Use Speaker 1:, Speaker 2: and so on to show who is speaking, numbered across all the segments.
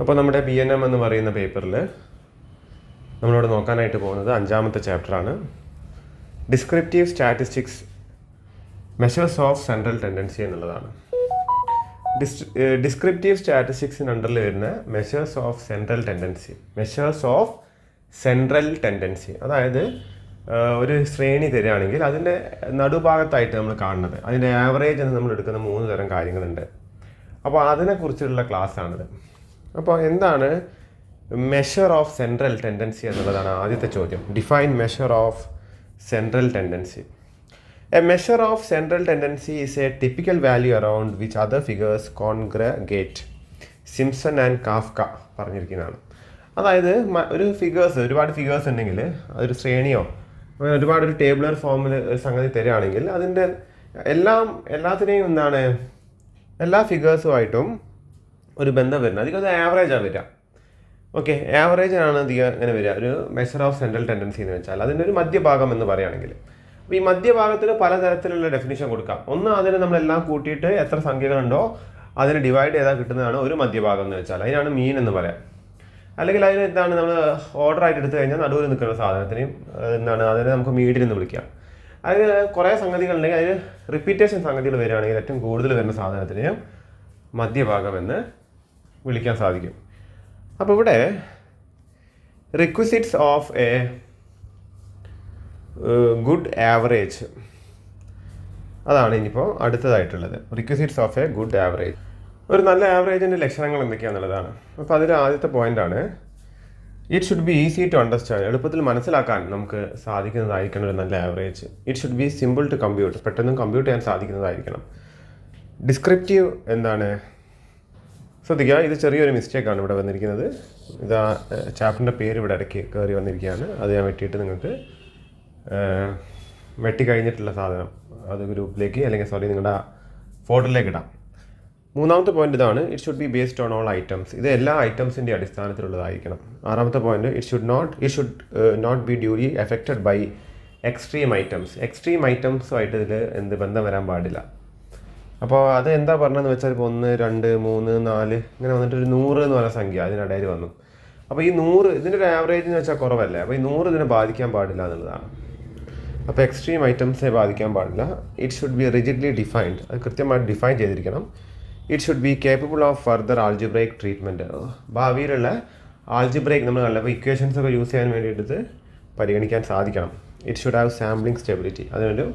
Speaker 1: അപ്പോൾ നമ്മുടെ BNM എന്ന് പറയുന്ന പേപ്പറിൽ നമ്മളോട് നോക്കാനായിട്ട് പോകുന്നത് 5ാമത്തെ ചാപ്റ്ററാണ്. Descriptive statistics measures of central tendency എന്നുള്ളതാണ്. ഡിസ്ക്രിപ്റ്റീവ് സ്റ്റാറ്റിസ്റ്റിക്സിന് അണ്ടറിൽ വരുന്ന മെഷേഴ്സ് ഓഫ് സെൻട്രൽ ടെൻഡൻസി അതായത് ഒരു ശ്രേണി തരികയാണെങ്കിൽ അതിൻ്റെ നടുഭാഗത്തായിട്ട് നമ്മൾ കാണുന്നത് അതിൻ്റെ ആവറേജ് എന്ന് നമ്മൾ എടുക്കുന്ന 3 തരം കാര്യങ്ങളുണ്ട്. അപ്പോൾ അതിനെക്കുറിച്ചുള്ള ക്ലാസ്സാണിത്. അപ്പോൾ എന്താണ് മെഷർ ഓഫ് സെൻട്രൽ ടെൻഡൻസി എന്നുള്ളതാണ് ആദ്യത്തെ ചോദ്യം. Define measure of central tendency. A measure of central tendency is a typical value around which other figures congregate. Simpson and Kafka പറഞ്ഞിരിക്കുന്നതാണ്. അതായത് ഒരുപാട് ഫിഗേഴ്സ് ഉണ്ടെങ്കിൽ അതൊരു ശ്രേണിയോ ഒരുപാട് ഒരു ടേബിളർ ഫോമിൽ ഒരു സംഗതി തരികയാണെങ്കിൽ അതിൻ്റെ എല്ലാത്തിനെയും എല്ലാ ഫിഗേഴ്സുമായിട്ടും ഒരു ബന്ധം വരുന്നത്. അധികം അത് ആവറേജാണ് വരിക. ഓക്കെ, ആവറേജാണ് അധികം ഇങ്ങനെ വരിക. ഒരു മെഷർ ഓഫ് സെൻട്രൽ ടെൻഡൻസി എന്ന് വെച്ചാൽ അതിൻ്റെ ഒരു മധ്യഭാഗം എന്ന് പറയുകയാണെങ്കിൽ. അപ്പോൾ ഈ മധ്യഭാഗത്തിന് പലതരത്തിലുള്ള ഡെഫിനിഷൻ കൊടുക്കാം. ഒന്ന്, അതിന് നമ്മളെല്ലാം കൂട്ടിയിട്ട് എത്ര സംഖ്യകളുണ്ടോ അതിനെ ഡിവൈഡ് ചെയ്താൽ കിട്ടുന്നതാണ് ഒരു മധ്യഭാഗം എന്ന് വെച്ചാൽ. അതിനാണ് മീൻ എന്ന് പറയാം. അല്ലെങ്കിൽ അതിന് നമ്മൾ ഓർഡർ ആയിട്ട് എടുത്തു കഴിഞ്ഞാൽ നടുവിൽ നിൽക്കുന്ന സാധനത്തിനെയും അതിനെ നമുക്ക് മീഡിയൻ എന്ന് വിളിക്കാം. അതിന് കുറേ സംഗതികളുണ്ടെങ്കിൽ അതിന് റിപ്പീറ്റേഷൻ സംഗതികൾ വരികയാണെങ്കിൽ ഏറ്റവും കൂടുതൽ വരുന്ന സാധനത്തിനെയും മധ്യഭാഗം എന്ന് വിളിക്കാൻ സാധിക്കും. അപ്പോൾ ഇവിടെ requisites of a good average അതാണ് ഇനിയിപ്പോൾ അടുത്തതായിട്ടുള്ളത്. Requisites of a good average, ഒരു നല്ല ആവറേജിൻ്റെ ലക്ഷണങ്ങൾ എന്തൊക്കെയാണെന്നുള്ളതാണ്. അപ്പോൾ അതിൽ ആദ്യത്തെ പോയിൻ്റാണ് it should be easy to understand. എളുപ്പത്തിൽ മനസ്സിലാക്കാൻ നമുക്ക് സാധിക്കുന്നതായിരിക്കണം ഒരു നല്ല average. It should be simple to compute, പെട്ടെന്ന് കമ്പ്യൂട്ട് ചെയ്യാൻ സാധിക്കുന്നതായിരിക്കണം. ഡിസ്ക്രിപ്റ്റീവ് എന്താണ്? ശ്രദ്ധിക്കുക, ഇത് ചെറിയൊരു മിസ്റ്റേക്കാണ് ഇവിടെ വന്നിരിക്കുന്നത്. ഇത് ആ ചാപ്റ്ററിൻ്റെ പേര് ഇവിടെ ഇടയ്ക്ക് കയറി വന്നിരിക്കുകയാണ്. അത് ഞാൻ വെട്ടിയിട്ട് നിങ്ങൾക്ക് വെട്ടി കഴിഞ്ഞിട്ടുള്ള സാധനം അത് ഗ്രൂപ്പിലേക്ക് അല്ലെങ്കിൽ നിങ്ങളുടെ ഫോൾഡറിലേക്ക് ഇടാം. 3ാമത്തെ പോയിന്റ് ഇതാണ്, it should be based on all items. ഇത് എല്ലാ ഐറ്റംസിൻ്റെ അടിസ്ഥാനത്തിലുള്ളതായിരിക്കണം. 6ാമത്തെ point, it should not be duly affected by extreme items. Extreme ഐറ്റംസുമായിട്ട് ഇതിൽ ബന്ധം വരാൻ പാടില്ല. അപ്പോൾ അത് എന്താ പറഞ്ഞതെന്ന് വെച്ചാൽ ഇപ്പോൾ 1, 2, 3, 4 ഇങ്ങനെ വന്നിട്ട് ഒരു 100 എന്ന് പറയുന്ന സംഖ്യ അതിനിടയിൽ വന്നു. അപ്പോൾ ഈ 100 ഇതിൻ്റെ ഒരു ആവറേജ് എന്ന് വെച്ചാൽ കുറവല്ലേ. അപ്പോൾ ഈ 100 ഇതിനെ ബാധിക്കാൻ പാടില്ല എന്നുള്ളതാണ്. അപ്പോൾ എക്സ്ട്രീം ഐറ്റംസിനെ ബാധിക്കാൻ പാടില്ല. It should be rigidly defined, അത് കൃത്യമായിട്ട് ഡിഫൈൻ ചെയ്തിരിക്കണം. It should be capable of further algebraic treatment. ഭാവിയിലുള്ള ആൾജിബ്രൈക് നമ്മൾ അപ്പോൾ ഇക്വേഷൻസ് ഒക്കെ യൂസ് ചെയ്യാൻ വേണ്ടിയിട്ട് പരിഗണിക്കാൻ സാധിക്കണം. It should have sampling stability, അതിനൊരു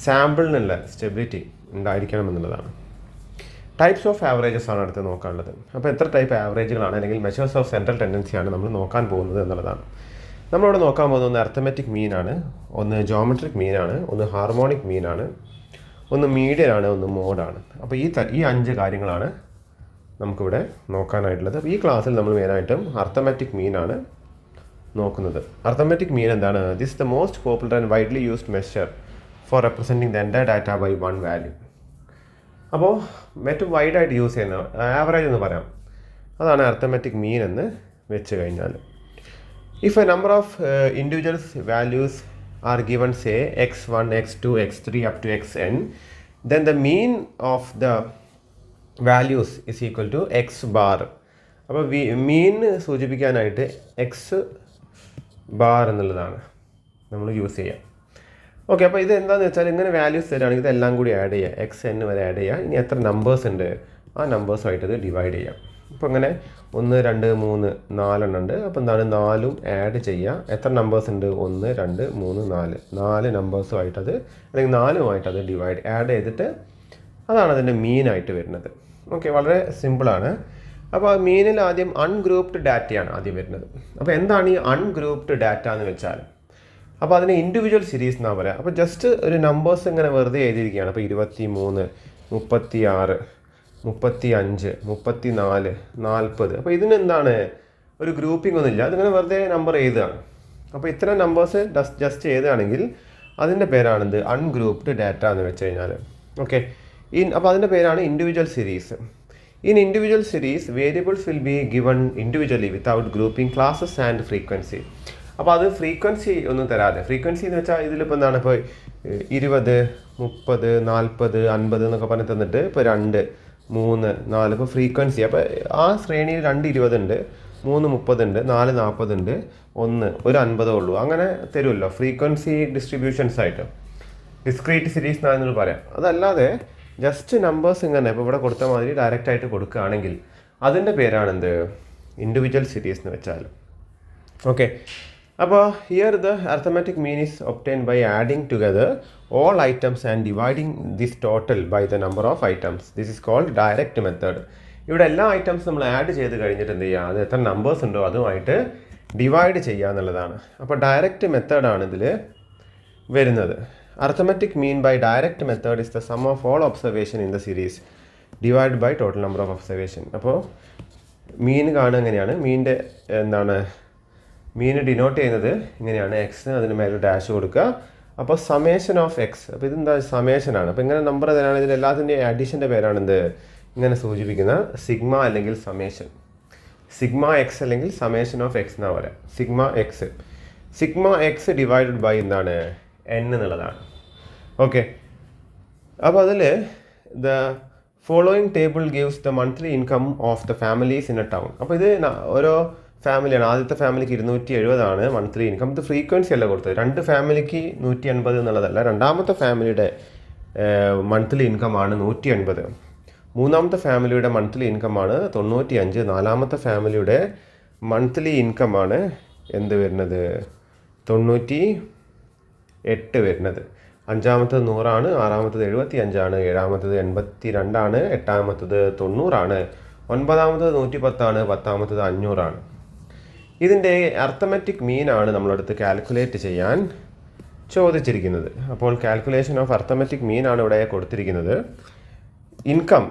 Speaker 1: സാമ്പിളിനുള്ള സ്റ്റെബിലിറ്റി ഉണ്ടായിരിക്കണം എന്നുള്ളതാണ്. ടൈപ്സ് ഓഫ് ആവറേജസ് ആണ് അടുത്ത് നോക്കാനുള്ളത്. അപ്പോൾ എത്ര ടൈപ്പ് ആവറേജുകളാണ് അല്ലെങ്കിൽ മെഷേഴ്സ് ഓഫ് സെൻട്രൽ ടെൻഡൻസിയാണ് നമ്മൾ നോക്കാൻ പോകുന്നത് എന്നുള്ളതാണ്. നമ്മളിവിടെ നോക്കാൻ പോകുന്നത് ഒന്ന് അർത്ഥമെറ്റിക് മീനാണ്, ഒന്ന് ജോമെട്രിക് മീനാണ്, ഒന്ന് ഹാർമോണിക് മീനാണ്, ഒന്ന് മീഡിയൻ ആണ്, ഒന്ന് മോഡാണ്. അപ്പോൾ ഈ 5 കാര്യങ്ങളാണ് നമുക്കിവിടെ നോക്കാനായിട്ടുള്ളത്. അപ്പോൾ ഈ ക്ലാസ്സിൽ നമ്മൾ മെയിനായിട്ടും അർത്ഥമെറ്റിക് മീനാണ് നോക്കുന്നത്. അർത്ഥമെറ്റിക് മീൻ എന്താണ്? This the most popular and widely used measure for representing the entire data by one value. അപ്പോൾ ഏറ്റവും വൈഡായിട്ട് യൂസ് ചെയ്യുന്ന ആവറേജ് എന്ന് പറയാം. അതാണ് അർത്ഥമെറ്റിക് മീൻ എന്ന് വെച്ച് കഴിഞ്ഞാൽ. If A number of individuals values are given, say x1, x2, x3 up to xn, then the mean of the values is equal to x bar. അപ്പോൾ മീൻ സൂചിപ്പിക്കാനായിട്ട് എക്സ് ബാർ എന്നുള്ളതാണ് നമ്മൾ യൂസ് ചെയ്യുക. ഓക്കെ, അപ്പോൾ ഇത് എന്താണെന്ന് വെച്ചാൽ ഇങ്ങനെ വാല്യൂസ് തരികയാണെങ്കിൽ ഇതെല്ലാം കൂടി ആഡ് ചെയ്യുക, xn വരെ ആഡ് ചെയ്യുക. ഇനി എത്ര നമ്പേഴ്സ് ഉണ്ട് ആ നമ്പേഴ്സുമായിട്ട് ഇത് ഡിവൈഡ് ചെയ്യാം. അപ്പോൾ അങ്ങനെ 1, 2, 3, 4 ഉണ്ട്. അപ്പോൾ എന്താണ് 4ഉം ആഡ് ചെയ്യുക. എത്ര നമ്പേഴ്സ് ഉണ്ട്? 1, 2, 3, 4 നമ്പേഴ്സുമായിട്ടത് അല്ലെങ്കിൽ 4ഉമായിട്ടത് ആഡ് ചെയ്തിട്ട് അതാണ് അതിൻ്റെ മീനായിട്ട് വരുന്നത്. ഓക്കെ, വളരെ സിമ്പിളാണ്. അപ്പോൾ മീനിൽ ആദ്യം അൺഗ്രൂപ്പ്ഡ് ഡാറ്റയാണ് ആദ്യം വരുന്നത്. അപ്പോൾ എന്താണ് ഈ അൺഗ്രൂപ്പ്ഡ് ഡാറ്റ എന്ന് വെച്ചാൽ? അപ്പോൾ അതിന് ഇൻഡിവിജ്വൽ സീരീസ് എന്നാണ് പറയുക. അപ്പോൾ ജസ്റ്റ് ഒരു നമ്പേഴ്സ് ഇങ്ങനെ വെറുതെ എഴുതിയിരിക്കുകയാണ്. അപ്പോൾ 23, 36, 35, 34, 40. അപ്പോൾ ഇതിനെന്താണ് ഒരു ഗ്രൂപ്പിംഗ് ഒന്നുമില്ല, അതിങ്ങനെ വെറുതെ നമ്പർ എഴുതുകയാണ്. അപ്പോൾ ഇത്തരം നമ്പേഴ്സ് ജസ്റ്റ് എഴുതുകയാണെങ്കിൽ അതിൻ്റെ പേരാണിത് അൺഗ്രൂപ്പ്ഡ് ഡാറ്റ എന്ന് വെച്ച് കഴിഞ്ഞാൽ. ഓക്കെ, അപ്പോൾ അതിൻ്റെ പേരാണ് individual series. In individual series variables will be given individually without grouping classes and frequency. അപ്പോൾ അത് ഫ്രീക്വൻസി ഒന്നും തരാതെ, ഫ്രീക്വൻസി എന്ന് വെച്ചാൽ ഇതിലിപ്പോൾ എന്താണ് ഇപ്പോൾ 20, 30, 40, 50 എന്നൊക്കെ പറഞ്ഞ് തന്നിട്ട് ഇപ്പോൾ 2, 3 4. ഇപ്പോൾ ഫ്രീക്വൻസി അപ്പോൾ ആ ശ്രേണിയിൽ 2 20 ഉണ്ട്, 3 30 ഉണ്ട്, 4 40 ഉണ്ട്, 1 ഒരു 50 ഉള്ളൂ. അങ്ങനെ തരുമല്ലോ ഫ്രീക്വൻസി ഡിസ്ട്രിബ്യൂഷൻസ് ആയിട്ട്. ഡിസ്ക്രീറ്റ് സീരീസ് എന്നാണെന്ന് പറയാം. അതല്ലാതെ ജസ്റ്റ് നമ്പേഴ്സ് ഇങ്ങനെ ഇപ്പോൾ ഇവിടെ കൊടുത്ത മാതിരി ഡയറക്റ്റ് ആയിട്ട് കൊടുക്കുകയാണെങ്കിൽ അതിൻ്റെ പേരാണെന്ത്, ഇൻഡിവിജ്വൽ സീരീസ് എന്ന് വെച്ചാൽ. ഓക്കെ, അപ്പോൾ here the arithmetic mean is obtained by adding together all items and dividing this total by the number of items. This is called direct method. ഇവിടെ എല്ലാ ഐറ്റംസ് നമ്മൾ ആഡ് ചെയ്ത് കഴിഞ്ഞിട്ട് എന്ത് ചെയ്യുക, അത് എത്ര നമ്പേഴ്സ് ഉണ്ടോ അതുമായിട്ട് ഡിവൈഡ് ചെയ്യുക എന്നുള്ളതാണ്. അപ്പോൾ ഡയറക്റ്റ് മെത്തേഡാണ് ഇതിൽ വരുന്നത്. Arithmetic mean by direct method is the sum of all observation in the series divide by total number of observation. അപ്പോൾ മീൻ കാണുക എങ്ങനെയാണ്, മീനിൻ്റെ എന്താണ് മീൻ ഡിനോട്ട് ചെയ്യുന്നത് ഇങ്ങനെയാണ്, എക്സ് അതിന് മേലെ ഡാഷ് കൊടുക്കുക. അപ്പോൾ സമേഷൻ ഓഫ് എക്സ്, അപ്പോൾ ഇതെന്താ സമേഷനാണ്. അപ്പോൾ ഇങ്ങനെ നമ്പർ തരാണ്, ഇതിൽ എല്ലാത്തിൻ്റെയും അഡീഷൻ്റെ പേരാണെന്ത് ഇങ്ങനെ സൂചിപ്പിക്കുന്ന സിഗ്മ അല്ലെങ്കിൽ സമേഷൻ. സിഗ്മ എക്സ് അല്ലെങ്കിൽ സമേഷൻ ഓഫ് എക്സ് എന്നാ പറയാം. സിഗ്മ എക്സ് ഡിവൈഡഡ് ബൈ എന്താണ് എൻ എന്നുള്ളതാണ്. ഓക്കെ, അപ്പോൾ അതിൽ the following table gives the monthly income of the families in A town. അപ്പോൾ ഇത് ഓരോ ഫാമിലിയാണ്. ആദ്യത്തെ ഫാമിലിക്ക് 270 മന്ത്ലി ഇൻകം. ഇത് ഫ്രീക്വൻസി അല്ല കൊടുത്തത്. 2 ഫാമിലിക്ക് 180 എന്നുള്ളതല്ല. രണ്ടാമത്തെ ഫാമിലിയുടെ മന്ത്ലി ഇൻകമാണ് 180. മൂന്നാമത്തെ ഫാമിലിയുടെ മന്ത്ലി ഇൻകമാണ് 95. നാലാമത്തെ ഫാമിലിയുടെ മന്ത്ലി ഇൻകമാണ് എന്ത് വരുന്നത് 98 വരുന്നത്. അഞ്ചാമത്തത് 100, ആറാമത്തത് 75, ഏഴാമത്തത് 82, എട്ടാമത്തത് 90, ഒൻപതാമത്തത് 110, പത്താമത്തത് 500. ഇതിൻ്റെ അർത്തമാറ്റിക് മീനാണ് നമ്മളടുത്ത് കാൽക്കുലേറ്റ് ചെയ്യാൻ ചോദിച്ചിരിക്കുന്നത്. അപ്പോൾ കാൽക്കുലേഷൻ ഓഫ് അർത്തമാറ്റിക് മീനാണ് ഇവിടെ കൊടുത്തിരിക്കുന്നത്. ഇൻകം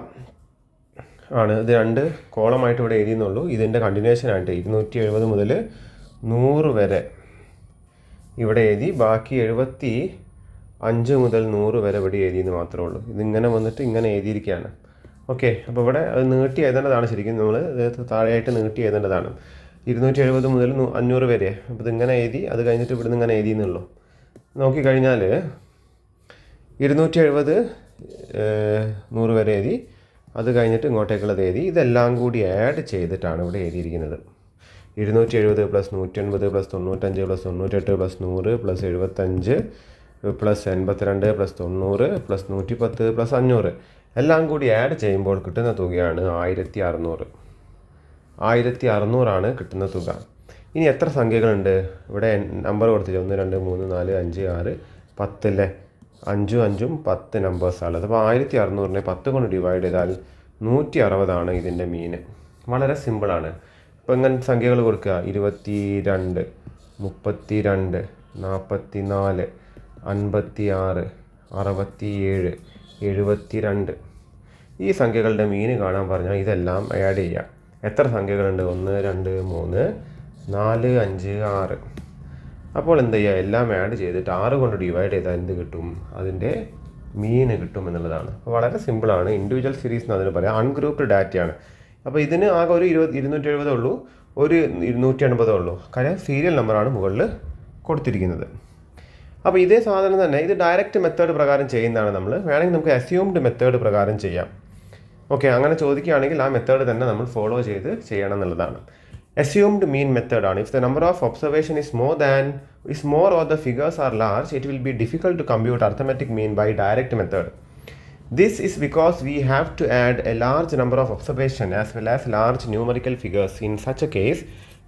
Speaker 1: ആണ് ഇത് 2 കോളമായിട്ട് ഇവിടെ എഴുതിയെന്നുള്ളൂ. ഇതിൻ്റെ കണ്ടിന്യൂഷനായിട്ട് 270 മുതൽ 100 വരെ ഇവിടെ എഴുതി, ബാക്കി 75 മുതൽ 100 വരെ ഇവിടെ എഴുതിയെന്ന് മാത്രമേ ഉള്ളൂ. ഇതിങ്ങനെ വന്നിട്ട് ഇങ്ങനെ എഴുതിയിരിക്കുകയാണ്. ഓക്കെ, അപ്പോൾ ഇവിടെ അത് നീട്ടി എഴുതേണ്ടതാണ്. ശരിക്കും നമ്മൾ താഴെയായിട്ട് നീട്ടി എഴുതേണ്ടതാണ്. 270 മുതൽ 500 വരെ. അപ്പോൾ ഇതിങ്ങനെ എഴുതി, അത് കഴിഞ്ഞിട്ട് ഇവിടുന്ന് ഇങ്ങനെ എഴുതിയെന്നുള്ളൂ. നോക്കിക്കഴിഞ്ഞാൽ 270 100 വരെ എഴുതി, അത് കഴിഞ്ഞിട്ട് ഇങ്ങോട്ടേക്കുള്ളത് എഴുതി. ഇതെല്ലാം കൂടി ആഡ് ചെയ്തിട്ടാണ് ഇവിടെ എഴുതിയിരിക്കുന്നത്. 270 + 180 + 95 + 98 + 100 + 75 + 82 + 90 + 110 + 500 എല്ലാം കൂടി ആഡ് ചെയ്യുമ്പോൾ കിട്ടുന്ന തുകയാണ് 1600. 1600 കിട്ടുന്ന തുക. ഇനി എത്ര സംഖ്യകളുണ്ട് ഇവിടെ നമ്പർ കൊടുത്തില്ല, 1 2 3 4 5 6 10 അല്ലേ, 5 5 10 നമ്പേഴ്സാണുള്ളത്. അപ്പോൾ 1600നെ 10 കൊണ്ട് ഡിവൈഡ് ചെയ്താൽ 160 ഇതിൻ്റെ മീൻ. വളരെ സിമ്പിളാണ്. അപ്പോൾ ഇങ്ങനെ സംഖ്യകൾ കൊടുക്കുക: 22, 32, 44, 56, 67, 72. ഈ സംഖ്യകളുടെ മീൻ കാണാൻ പറഞ്ഞാൽ ഇതെല്ലാം ആഡ് ചെയ്യുക. എത്ര സംഖ്യകളുണ്ട്? 1 2 3 4 5 6. അപ്പോൾ എന്ത് ചെയ്യുക, എല്ലാം ആഡ് ചെയ്തിട്ട് 6 കൊണ്ട് ഡിവൈഡ് ചെയ്താൽ എന്ത് കിട്ടും? അതിൻ്റെ മീൻ കിട്ടും എന്നുള്ളതാണ്. അപ്പോൾ വളരെ സിമ്പിളാണ്. ഇൻഡിവിജ്വൽ സീരീസ് എന്ന് അതിന് പറയാം. അൺഗ്രൂപ്പ്ഡ് ഡാറ്റയാണ്. അപ്പോൾ ഇതിന് ആകെ ഒരു 270 ഉള്ളൂ, ഒരു 280 ഉള്ളൂ. കാര്യം സീരിയൽ നമ്പറാണ് മുകളിൽ കൊടുത്തിരിക്കുന്നത്. അപ്പോൾ ഇതേ സാധനം തന്നെ ഇത് ഡയറക്റ്റ് മെത്തേഡ് പ്രകാരം ചെയ്യുന്നതാണ്. നമ്മൾ വേണമെങ്കിൽ നമുക്ക് അസ്യൂംഡ് മെത്തേഡ് പ്രകാരം ചെയ്യാം. ഓക്കെ, അങ്ങനെ ചോദിക്കുകയാണെങ്കിൽ ആ മെത്തേഡ് തന്നെ നമ്മൾ ഫോളോ ചെയ്ത് ചെയ്യണം എന്നുള്ളതാണ്. Assumed mean method ആണ്. If the number of observation is more or the figures are large, it will be difficult to compute arithmetic mean by direct method. This is because we have to add a large number of observation as well as large numerical figures. In such a case,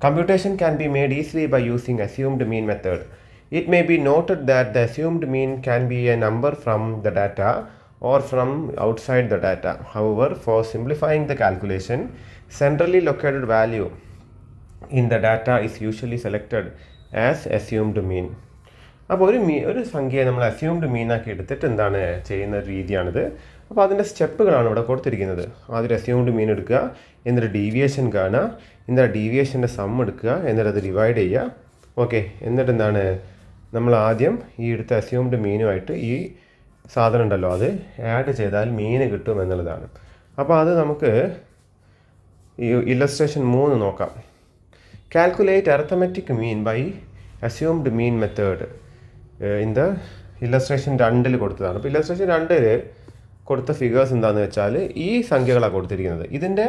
Speaker 1: computation can be made easily by using assumed mean method. It may be noted that the assumed mean can be a number from the data or from outside the data. However, for simplifying the calculation, centrally located value in the data is usually selected as assumed mean. അപ്പോൾ ഒരു സംഖ്യയെ നമ്മൾ assumed മീനാക്കി എടുത്തിട്ട് എന്താണ് ചെയ്യുന്ന രീതിയാണിത്. അപ്പോൾ അതിൻ്റെ സ്റ്റെപ്പുകളാണ് ഇവിടെ കൊടുത്തിരിക്കുന്നത്. ആദ്യം അസ്യൂംഡ് മീൻ എടുക്കുക, എന്നിട്ട് ഡീവിയേഷൻ കാണുക, എന്നിട്ട് ഡീവിയേഷൻ്റെ സം എടുക്കുക, എന്നിട്ട് അത് ഡിവൈഡ് ചെയ്യുക. ഓക്കെ, എന്നിട്ട് എന്താണ് നമ്മൾ ആദ്യം ഈ എടുത്ത അസ്യൂംഡ് മീനുമായിട്ട് ഈ സാധനം ഉണ്ടല്ലോ അത് ആഡ് ചെയ്താൽ മീൻ കിട്ടും എന്നുള്ളതാണ്. അപ്പോൾ അത് നമുക്ക് ഈ ഇല്ലസ്ട്രേഷൻ 3 നോക്കാം. Calculate arithmetic mean by assumed mean method. In the illustration 2 കൊടുത്തതാണ്. അപ്പോൾ ഇല്ലസ്ട്രേഷൻ 2 കൊടുത്ത ഫിഗേഴ്സ് എന്താണെന്ന് വെച്ചാൽ ഈ സംഖ്യകളാണ് കൊടുത്തിരിക്കുന്നത്. ഇതിൻ്റെ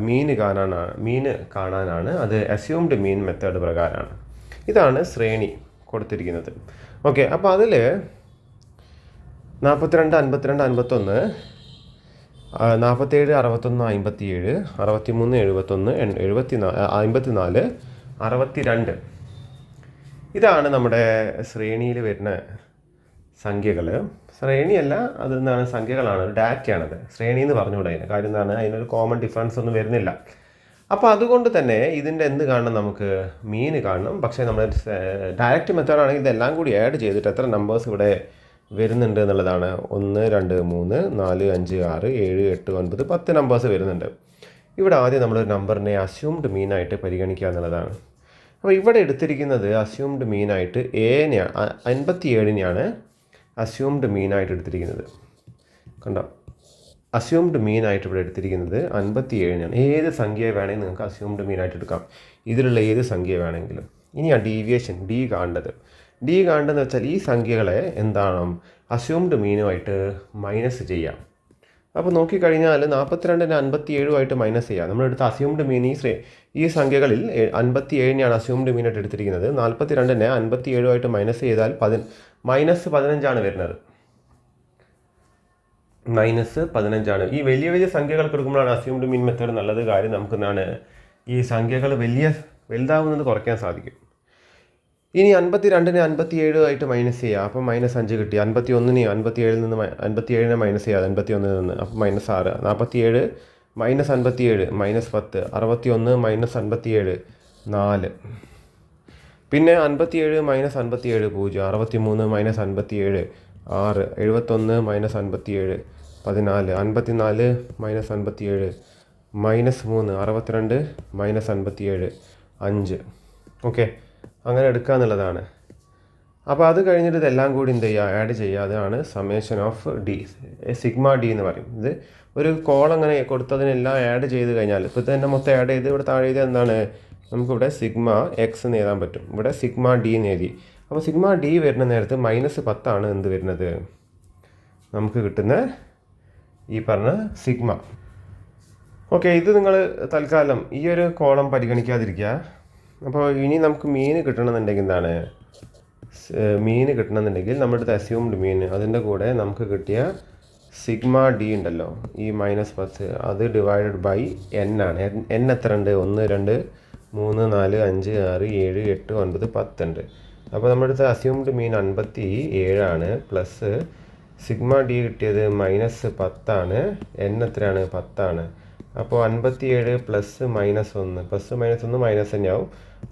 Speaker 1: മീൻ കാണാനാണ് അത് അസ്യൂംഡ് മീൻ മെത്തേഡ് പ്രകാരമാണ്. ഇതാണ് ശ്രേണി കൊടുത്തിരിക്കുന്നത്. ഓക്കെ, അപ്പോൾ അതിൽ 42, 52, 51, 47, 61, 57, 63, 71, 54, 62 ഇതാണ് നമ്മുടെ ശ്രേണിയിൽ വരുന്ന സംഖ്യകൾ. ശ്രേണിയല്ല, അതെന്താണ്, സംഖ്യകളാണ്, ഡാറ്റയാണത്. ശ്രേണി എന്ന് പറഞ്ഞുകൂടെ അതിന് കാര്യം എന്താണ്, അതിനൊരു കോമൺ ഡിഫറൻസ് ഒന്നും വരുന്നില്ല. അപ്പോൾ അതുകൊണ്ട് തന്നെ ഇതിൻ്റെ എന്ത് കാണണം, നമുക്ക് മീൻ കാണണം. പക്ഷേ നമ്മൾ ഡയറക്റ്റ് മെത്തേഡാണെങ്കിൽ ഇതെല്ലാം കൂടി ആഡ് ചെയ്തിട്ട് എത്ര നമ്പേഴ്സ് ഇവിടെ വരുന്നുണ്ട് എന്നുള്ളതാണ്. 1, 2, 3, 4, 5, 6, 7, 8, 9, 10 നമ്പേഴ്സ് വരുന്നുണ്ട്. ഇവിടെ ആദ്യം നമ്മളൊരു നമ്പറിനെ അസ്യൂംഡ് മീനായിട്ട് പരിഗണിക്കുക എന്നുള്ളതാണ്. അപ്പോൾ ഇവിടെ എടുത്തിരിക്കുന്നത് അസ്യൂംഡ് മീനായിട്ട് 57നെയാണ് അസ്യൂംഡ് മീനായിട്ട് എടുത്തിരിക്കുന്നത്. കണ്ടോ, അസ്യൂംഡ് മീനായിട്ട് ഇവിടെ എടുത്തിരിക്കുന്നത് 57നെയാണ്. ഏത് സംഖ്യ വേണമെങ്കിൽ നിങ്ങൾക്ക് അസ്യൂംഡ് മീനായിട്ട് എടുക്കാം, ഇതിലുള്ള ഏത് സംഖ്യ വേണമെങ്കിലും. ഇനി ആ ഡീവിയേഷൻ ഡി കാണേണ്ടതെന്ന് വെച്ചാൽ ഈ സംഖ്യകളെ എന്താണ് അസ്യൂംഡ് മീനുമായിട്ട് മൈനസ് ചെയ്യാം. അപ്പോൾ നോക്കിക്കഴിഞ്ഞാൽ 42നെ 57ആയിട്ട് മൈനസ് ചെയ്യാം. നമ്മളെടുത്ത അസ്യൂംഡ് മീൻ ഈ സംഖ്യകളിൽ 57നെയാണ് അസ്യൂംഡ് മീനായിട്ട് എടുത്തിരിക്കുന്നത്. 42നെ 57ആയിട്ട് മൈനസ് ചെയ്താൽ -15 വരുന്നത്. -15. ഈ വലിയ സംഖ്യകൾക്ക് എടുക്കുമ്പോഴാണ് അസ്യൂംഡ് മീൻ മെത്തേഡ് നല്ലത്. കാര്യം നമുക്ക് എന്താണ്, ഈ സംഖ്യകൾ വലുതാവുന്നത് കുറയ്ക്കാൻ സാധിക്കും. ഇനി 52നെ 57ആയിട്ട് മൈനസ് ചെയ്യുക, അപ്പോൾ -5 കിട്ടി. 51നെ 57നെ മൈനസ് ചെയ്യുക 51ൽ നിന്ന്, അപ്പോൾ -6. 47 -57 -10. 61 -57 4. പിന്നെ 57 -57 0. 63 -57 6. 71 -57 14. 54 -57 -3. 62 -57 5. ഓക്കെ, അങ്ങനെ എടുക്കുക എന്നുള്ളതാണ്. അപ്പോൾ അത് കഴിഞ്ഞിട്ട് ഇതെല്ലാം കൂടി എന്ത് ചെയ്യുക, ആഡ് ചെയ്യുക. അതാണ് summation of D, sigma D എന്ന് പറയും. ഇത് ഒരു കോൾ അങ്ങനെ കൊടുത്തതിനെല്ലാം ആഡ് ചെയ്ത് കഴിഞ്ഞാൽ, ഇപ്പോൾ ഇത് തന്നെ മൊത്തം ആഡ് ചെയ്ത് ഇവിടെ താഴെ എഴുതിയത് എന്താണ്, നമുക്കിവിടെ സിഗ്മ എക്സ് എന്ന് എഴുതാൻ പറ്റും. ഇവിടെ സിഗ്മ ഡി എന്ന് എഴുതി. അപ്പോൾ സിഗ്മ ഡി വരുന്ന നേരത്ത് -10 എന്ത് വരുന്നത്, നമുക്ക് കിട്ടുന്ന ഈ പറഞ്ഞ സിഗ്മ. ഓക്കെ, ഇത് നിങ്ങൾ തൽക്കാലം ഈ ഒരു കോളം പരിഗണിക്കാതിരിക്കുക. അപ്പോൾ ഇനി നമുക്ക് മീൻ കിട്ടണമെന്നുണ്ടെങ്കിൽ എന്താണ്, നമ്മുടെ അടുത്ത് അസ്യൂംഡ് മീൻ, അതിൻ്റെ കൂടെ നമുക്ക് കിട്ടിയ സിഗ്മ ഡി ഉണ്ടല്ലോ, ഈ -10, അത് ഡിവൈഡഡ് ബൈ n ആണ്. n എത്ര ഉണ്ട്, 1, 2, 3, 4, 5, 6, 7, 8, 9, 10 ഉണ്ട്. അപ്പോൾ നമ്മുടെ അടുത്ത് അസ്യൂംഡ് മീൻ 57 ആണ്. പ്ലസ് സിഗ്മ ഡി കിട്ടിയത് -10 ആണ്. n എത്രയാണ്, 10 ആണ്. അപ്പോൾ 57 പ്ലസ് -1 മൈനസ് തന്നെയാവും.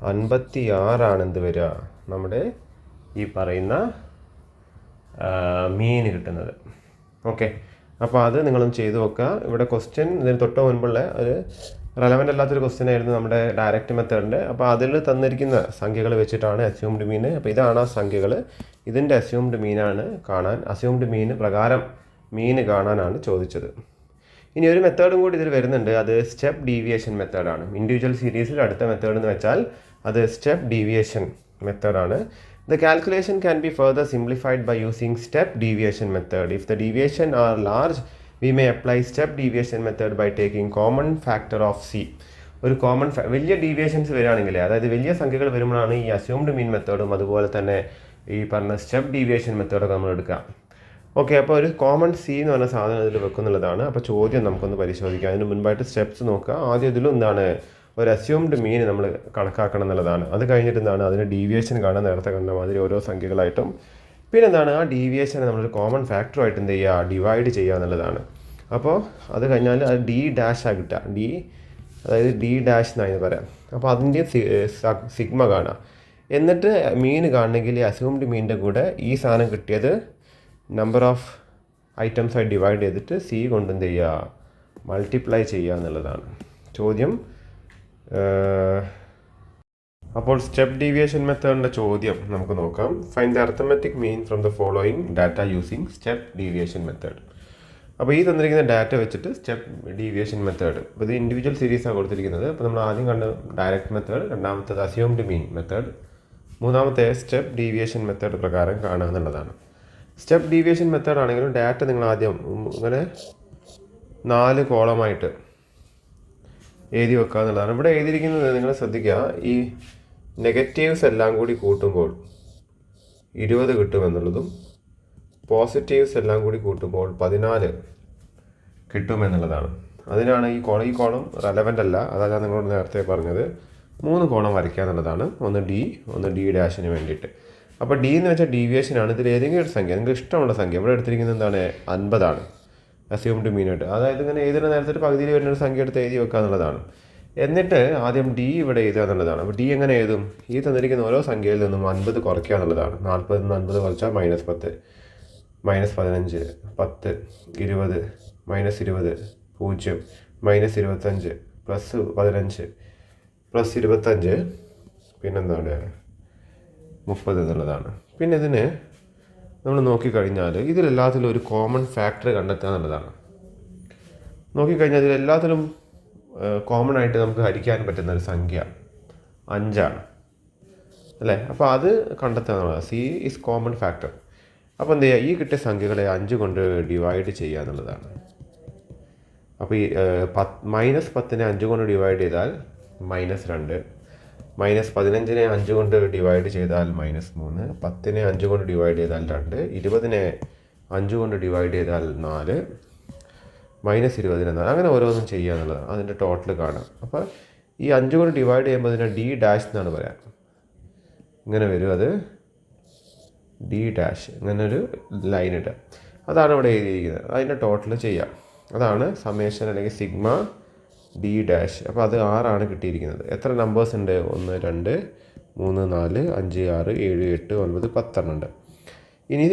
Speaker 1: 56 എന്ത് വരിക, നമ്മുടെ ഈ പറയുന്ന മീൻ കിട്ടുന്നത്. ഓക്കെ, അപ്പോൾ അത് നിങ്ങളും ചെയ്തു നോക്കുക. ഇവിടെ ക്വസ്റ്റ്യൻ ഇതിന് തൊട്ട് മുൻപുള്ള ഒരു റെലവൻ്റ് അല്ലാത്തൊരു ക്വസ്റ്റ്യൻ ആയിരുന്നു നമ്മുടെ ഡയറക്റ്റ് മെത്തേഡിൻ്റെ. അപ്പോൾ അതിൽ തന്നിരിക്കുന്ന സംഖ്യകൾ വെച്ചിട്ടാണ് അസ്യൂംഡ് മീൻ. അപ്പോൾ ഇതാണ് ആ സംഖ്യകൾ, ഇതിൻ്റെ അസ്യൂംഡ് മീനാണ് കാണാൻ, അസ്യൂംഡ് മീൻ പ്രകാരം മീൻ കാണാനാണ് ചോദിച്ചത്. ഇനി ഒരു മെത്തേഡും കൂടി ഇതിൽ വരുന്നുണ്ട്, അത് സ്റ്റെപ്പ് ഡീവിയേഷൻ മെത്തേഡാണ്. ഇൻഡിവിജ്വൽ സീരീസിൽ അടുത്ത മെത്തേഡ് എന്ന് വെച്ചാൽ അത് സ്റ്റെപ്പ് ഡീവിയേഷൻ മെത്തേഡാണ്. The calculation can be further simplified by using step deviation method. If the deviation are large, we may apply step deviation method by taking common factor of c. ഒരു വലിയ deviations വരികയാണെങ്കിൽ, അതായത് വലിയ സംഖ്യകൾ വരുമ്പോഴാണ് ഈ assumed മീൻ മെത്തേഡും അതുപോലെ തന്നെ ഈ പറഞ്ഞ സ്റ്റെപ്പ് ഡീവിയേഷൻ മെത്തേഡൊക്കെ നമ്മൾ എടുക്കുക. ഓക്കെ, അപ്പോൾ ഒരു കോമൺ സി എന്ന് പറഞ്ഞ സാധനം ഇതിൽ വെക്കുന്നുള്ളതാണ്. അപ്പോൾ ചോദ്യം നമുക്കൊന്ന് പരിശോധിക്കാം. അതിന് മുൻപായിട്ട് സ്റ്റെപ്സ് നോക്കുക. ആദ്യം ഇതിലും എന്താണ്, ഒരു അസ്യൂംഡ് മീൻ നമ്മൾ കണക്കാക്കണം എന്നുള്ളതാണ്. അത് കഴിഞ്ഞിട്ട് എന്താണ്, അതിന് ഡീവിയേഷൻ കാണാൻ നേരത്തെ കണ്ട മാതിരി ഓരോ സംഖ്യകളായിട്ടും, പിന്നെ എന്താണ്, ആ ഡീവിയേഷനെ നമ്മളൊരു കോമൺ ഫാക്ടറുമായിട്ട് എന്ത് ചെയ്യുക, ഡിവൈഡ് ചെയ്യുക എന്നുള്ളതാണ്. അപ്പോൾ അത് കഴിഞ്ഞാൽ അത് ഡി ഡാഷാണ് കിട്ടുക, അതായത് ഡി ഡാഷ് എന്നാണ് പറയാം. അപ്പോൾ അതിൻ്റെ സിഗ്മ കാണാം. എന്നിട്ട് മീൻ കാണണമെങ്കിൽ അസ്യൂംഡ് മീനിൻ്റെ കൂടെ ഈ സാധനം കിട്ടിയത് നമ്പർ ഓഫ് ഐറ്റംസായി ഡിവൈഡ് ചെയ്തിട്ട് സി കൊണ്ട് എന്ത് ചെയ്യുക, മൾട്ടിപ്ലൈ ചെയ്യുക എന്നുള്ളതാണ് ചോദ്യം. അപ്പോൾ സ്റ്റെപ്പ് ഡീവിയേഷൻ മെത്തേഡിൻ്റെ ചോദ്യം നമുക്ക് നോക്കാം. Find the arithmetic mean from the following data using step deviation method. അപ്പോൾ ഈ തന്നിരിക്കുന്ന ഡാറ്റ വെച്ചിട്ട് സ്റ്റെപ്പ് ഡീവിയേഷൻ മെത്തേഡ്, അപ്പോൾ ഇത് ഇൻഡിവിജ്വൽ സീരീസാണ് കൊടുത്തിരിക്കുന്നത്. അപ്പോൾ നമ്മൾ ആദ്യം കണ്ട ഡയറക്റ്റ് മെത്തേഡ്, രണ്ടാമത്തേത് അസ്യൂംഡ് മീൻ മെത്തേഡ്, മൂന്നാമത്തെ സ്റ്റെപ്പ് ഡീവിയേഷൻ മെത്തേഡ് പ്രകാരം കാണുക എന്നുള്ളതാണ്. സ്റ്റെപ്പ് ഡീവിയേഷൻ മെത്തേഡ് ആണെങ്കിലും ഡാറ്റ നിങ്ങൾ ആദ്യം ഇങ്ങനെ 4 കോളമായിട്ട് എഴുതി വെക്കുക എന്നുള്ളതാണ്. ഇവിടെ എഴുതിയിരിക്കുന്നത് നിങ്ങൾ ശ്രദ്ധിക്കുക, ഈ നെഗറ്റീവ്സ് എല്ലാം കൂടി കൂട്ടുമ്പോൾ 20 കിട്ടുമെന്നുള്ളതും പോസിറ്റീവ്സ് എല്ലാം കൂടി കൂട്ടുമ്പോൾ 14 കിട്ടുമെന്നുള്ളതാണ്. അതിനാണ് ഈ കോളം റെലവൻ്റ് അല്ല. അതാണ് ഞാൻ നിങ്ങളോട് നേരത്തെ പറഞ്ഞത്. 3 കോളം വരയ്ക്കുക എന്നുള്ളതാണ്. ഒന്ന് ഡി ഡാഷിന് വേണ്ടിയിട്ട്. അപ്പോൾ ഡി എന്ന് വെച്ചാൽ ഡീവിയേഷനാണ്. ഇതിൽ ഏതെങ്കിലും ഒരു സംഖ്യ, നിങ്ങൾക്ക് ഇഷ്ടമുള്ള സംഖ്യ, ഇവിടെ എടുത്തിരിക്കുന്നത് എന്താണ്, 50 അസ്യൂംഡ് മീനായിട്ട്. അതായത് ഇങ്ങനെ എഴുതുന്ന നേരത്തെ ഒരു പകുതിയിൽ വരുന്ന ഒരു സംഖ്യ എടുത്ത് എഴുതി വെക്കുക എന്നുള്ളതാണ്. എന്നിട്ട് ആദ്യം ഡി ഇവിടെ എഴുതുക എന്നുള്ളതാണ്. അപ്പോൾ ഡി എങ്ങനെ എഴുതും, ഈ തന്നിരിക്കുന്ന ഓരോ സംഖ്യയിൽ നിന്നും 50 കുറയ്ക്കുക എന്നുള്ളതാണ്. 40 നിന്ന് 50 കുറച്ചാൽ -10, -15, 10, 20, -20, 0, -25, +15, +25, പിന്നെന്താണ് 30 എന്നുള്ളതാണ്. പിന്നെ ഇതിന് നമ്മൾ നോക്കിക്കഴിഞ്ഞാൽ ഇതിലെല്ലാത്തിലും ഒരു കോമൺ ഫാക്ടർ കണ്ടെത്തുക എന്നുള്ളതാണ്. നോക്കിക്കഴിഞ്ഞാൽ ഇതിലെല്ലാത്തിലും കോമൺ ആയിട്ട് നമുക്ക് ഹരിക്കാൻ പറ്റുന്ന ഒരു സംഖ്യ 5 അല്ലേ. അപ്പോൾ അത് കണ്ടെത്തുക എന്നുള്ളതാണ്. C is common factor. അപ്പോൾ എന്ത് ചെയ്യുക, ഈ കിട്ടിയ സംഖ്യകളെ 5 കൊണ്ട് ഡിവൈഡ് ചെയ്യുക എന്നുള്ളതാണ്. അപ്പോൾ ഈ -10നെ 5 കൊണ്ട് ഡിവൈഡ് ചെയ്താൽ -2, -15നെ 5 കൊണ്ട് ഡിവൈഡ് ചെയ്താൽ -3, 10നെ 5 കൊണ്ട് ഡിവൈഡ് ചെയ്താൽ 2, 20നെ 5 കൊണ്ട് ഡിവൈഡ് ചെയ്താൽ 4, -20നെ 4, അങ്ങനെ ഓരോന്നും ചെയ്യുക എന്നുള്ളതാണ്. അതിൻ്റെ ടോട്ടൽ കാണാം. അപ്പോൾ ഈ 5 കൊണ്ട് ഡിവൈഡ് ചെയ്യുമ്പോൾ അതിനെ ഡി ഡാഷ് എന്നാണ് പറയാം. ഇങ്ങനെ വരും, അത് ഡി ഡാഷ്, ഇങ്ങനെ ഒരു ലൈൻ ഇടുക. അതാണ് ഇവിടെ എഴുതിയിരിക്കുന്നത്. അതിൻ്റെ ടോട്ടൽ ചെയ്യാം. അതാണ് സമ്മേഷൻ അല്ലെങ്കിൽ സിഗ്മ ഡി ഡാഷ്. അപ്പോൾ അത് 6 കിട്ടിയിരിക്കുന്നത്. എത്ര നമ്പേഴ്സ് ഉണ്ട്, 1, 2, 3, 4, 5, 6, 7, 8, 9, 10 ഉണ്ട്. ഇനി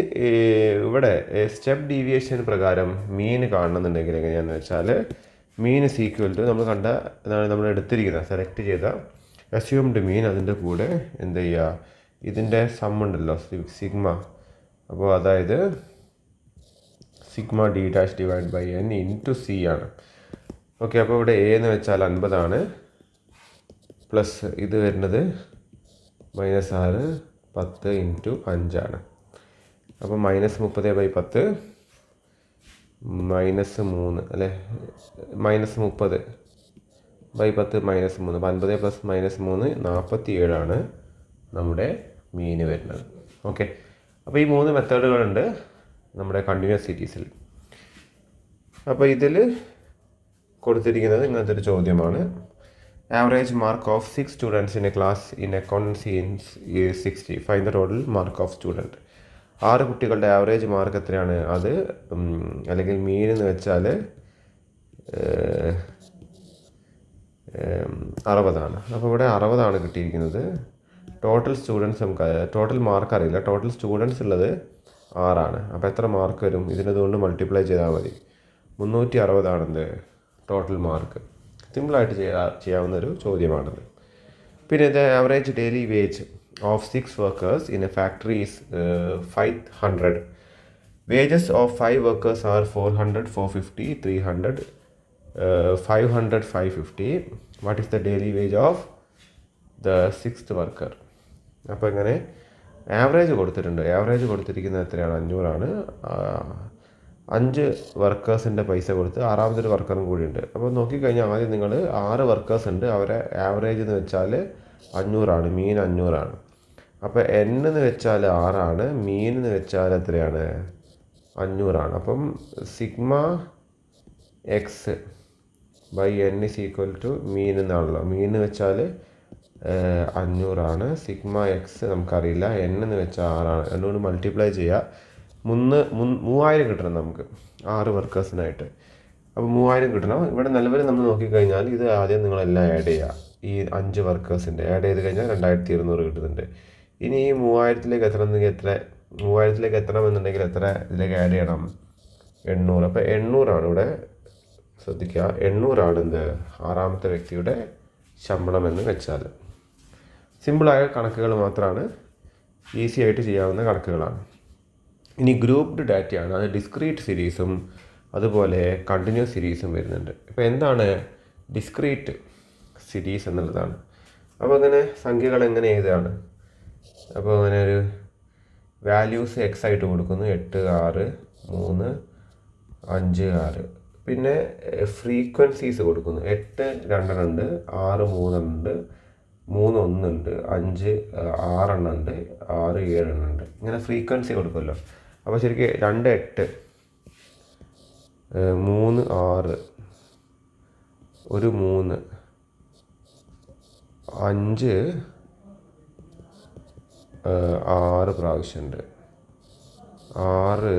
Speaker 1: ഇവിടെ സ്റ്റെപ്പ് ഡീവിയേഷൻ പ്രകാരം മീൻ കാണണമെന്നുണ്ടെങ്കിൽ എങ്ങനെയാണെന്ന് വെച്ചാൽ, മീൻ ഈസ് ഈക്വൽ ടു നമ്മൾ കണ്ട ഇതാണ് നമ്മൾ എടുത്തിരിക്കുന്നത്, സെലക്ട് ചെയ്ത അസ്യൂംഡ് മീൻ, അതിൻ്റെ കൂടെ എന്ത് ചെയ്യുക, ഇതിൻ്റെ സം ഉണ്ടല്ലോ സിഗ്മ. അപ്പോൾ അതായത് sigma d dash divide by n into c ആണ്. ഓക്കെ. അപ്പോൾ ഇവിടെ എ എന്ന് വെച്ചാൽ 50 പ്ലസ് ഇത് വരുന്നത് -6, 10 ഇൻറ്റു 5 അപ്പോൾ -30/10 -3 അല്ലേ, -30/10 -3, 50 പ്ലസ് -3 47 നമ്മുടെ മീൻ വരുന്നത്. ഓക്കെ. അപ്പോൾ ഈ 3 മെത്തേഡുകളുണ്ട് നമ്മുടെ കണ്ടിന്യൂസ് സീരീസിൽ. അപ്പോൾ ഇതിൽ കൊടുത്തിരിക്കുന്നത് ഇങ്ങനത്തെ ഒരു ചോദ്യമാണ്. Average mark of 6 students in A class in accountancy is 60. Find the total mark of student. 6 കുട്ടികളുടെ ആവറേജ് മാർക്ക് എത്രയാണ്, അത് അല്ലെങ്കിൽ മീൻ എന്ന് വെച്ചാൽ 60. അപ്പോൾ ഇവിടെ 60 കിട്ടിയിരിക്കുന്നത്. ടോട്ടൽ സ്റ്റുഡൻസ് നമുക്ക് ടോട്ടൽ മാർക്ക് അറിയില്ല. ടോട്ടൽ സ്റ്റുഡൻസ് ഉള്ളത് 6. അപ്പോൾ എത്ര മാർക്ക് വരും, ഇതിനതുകൊണ്ട് മൾട്ടിപ്ലൈ ചെയ്താൽ മതി. 360 എന്ത് ടോട്ടൽ മാർക്ക്. സിമ്പിളായിട്ട് ചെയ്യാവുന്ന ഒരു ചോദ്യമാണത്. പിന്നെ ഇത് average daily wage of 6 workers in A factory is 500. Wages of 5 workers are 400, 450, 300, 500, 550. What is the daily wage of the 6th worker. അപ്പോൾ ഇങ്ങനെ ആവറേജ് കൊടുത്തിട്ടുണ്ട്. ആവറേജ് കൊടുത്തിരിക്കുന്നത് എത്രയാണ്, 500. 5 വർക്കേഴ്സിൻ്റെ പൈസ കൊടുത്ത് 6ാമതൊരു വർക്കറും കൂടിയുണ്ട്. അപ്പോൾ നോക്കിക്കഴിഞ്ഞാൽ ആദ്യം നിങ്ങൾ 6 വർക്കേഴ്സ് ഉണ്ട്, അവരെ ആവറേജ് എന്ന് വെച്ചാൽ 500, മീൻ 500. അപ്പോൾ n എന്ന് വെച്ചാൽ 6, മീൻ എന്ന് വെച്ചാൽ എത്രയാണ്, 500. അപ്പം sigma X by n is equal to mean എന്നാണല്ലോ. മീൻ എന്ന് വെച്ചാൽ 500, സിഗ്മ എക്സ് നമുക്കറിയില്ല, n എന്ന് വെച്ചാൽ 6. രണ്ടുകൊണ്ട് മൾട്ടിപ്ലൈ ചെയ്യുക. 3000 കിട്ടണം നമുക്ക് 6 വർക്കേഴ്സിനായിട്ട്. അപ്പോൾ 3000 കിട്ടണം. ഇവിടെ നിലവിൽ നമ്മൾ നോക്കിക്കഴിഞ്ഞാൽ ഇത് ആദ്യം നിങ്ങളെല്ലാം ആഡ് ചെയ്യുക. ഈ 5 വർക്കേഴ്സിൻ്റെ ആഡ് ചെയ്ത് കഴിഞ്ഞാൽ 2200 കിട്ടുന്നുണ്ട്. ഇനി ഈ 3000ലേക്ക് എത്തണമെന്നുണ്ടെങ്കിൽ 3000ലേക്ക് എത്തണമെന്നുണ്ടെങ്കിൽ എത്ര ഇതിലേക്ക് ആഡ് ചെയ്യണം, 800. അപ്പോൾ 800 ഇവിടെ ശ്രദ്ധിക്കുക. 800 എന്ത് 6ാമത്തെ വ്യക്തിയുടെ ശമ്പളം എന്ന് വെച്ചാൽ. സിമ്പിളായ കണക്കുകൾ മാത്രമാണ്, ഈസി ആയിട്ട് ചെയ്യാവുന്ന കണക്കുകളാണ്. ഇനി ഗ്രൂപ്പ്ഡ് ഡാറ്റയാണ്. അത് ഡിസ്ക്രീറ്റ് സീരീസും അതുപോലെ കണ്ടിന്യൂസ് സീരീസും വരുന്നുണ്ട്. ഇപ്പോൾ എന്താണ് ഡിസ്ക്രീറ്റ് സീരീസ് എന്നുള്ളതാണ്. അപ്പോൾ അങ്ങനെ സംഖ്യകൾ എങ്ങനെ എഴുതുകയാണ്. അപ്പോൾ അങ്ങനെ ഒരു വാല്യൂസ് എക്സ് ആയിട്ട് കൊടുക്കുന്നു 8, 6, 3, 5, 6. പിന്നെ ഫ്രീക്വൻസീസ് കൊടുക്കുന്നു 8 2 ഉണ്ട്, 6 3 ഉണ്ട്, 3 1 ഉണ്ട്, 5 6 ഉണ്ട്, 6 7 ഉണ്ട്. ഇങ്ങനെ ഫ്രീക്വൻസി കൊടുക്കുമല്ലോ. അപ്പോൾ ശരിക്കും 2 8, 3 6, 1 3, 5 6 പ്രാവശ്യമുണ്ട്, 6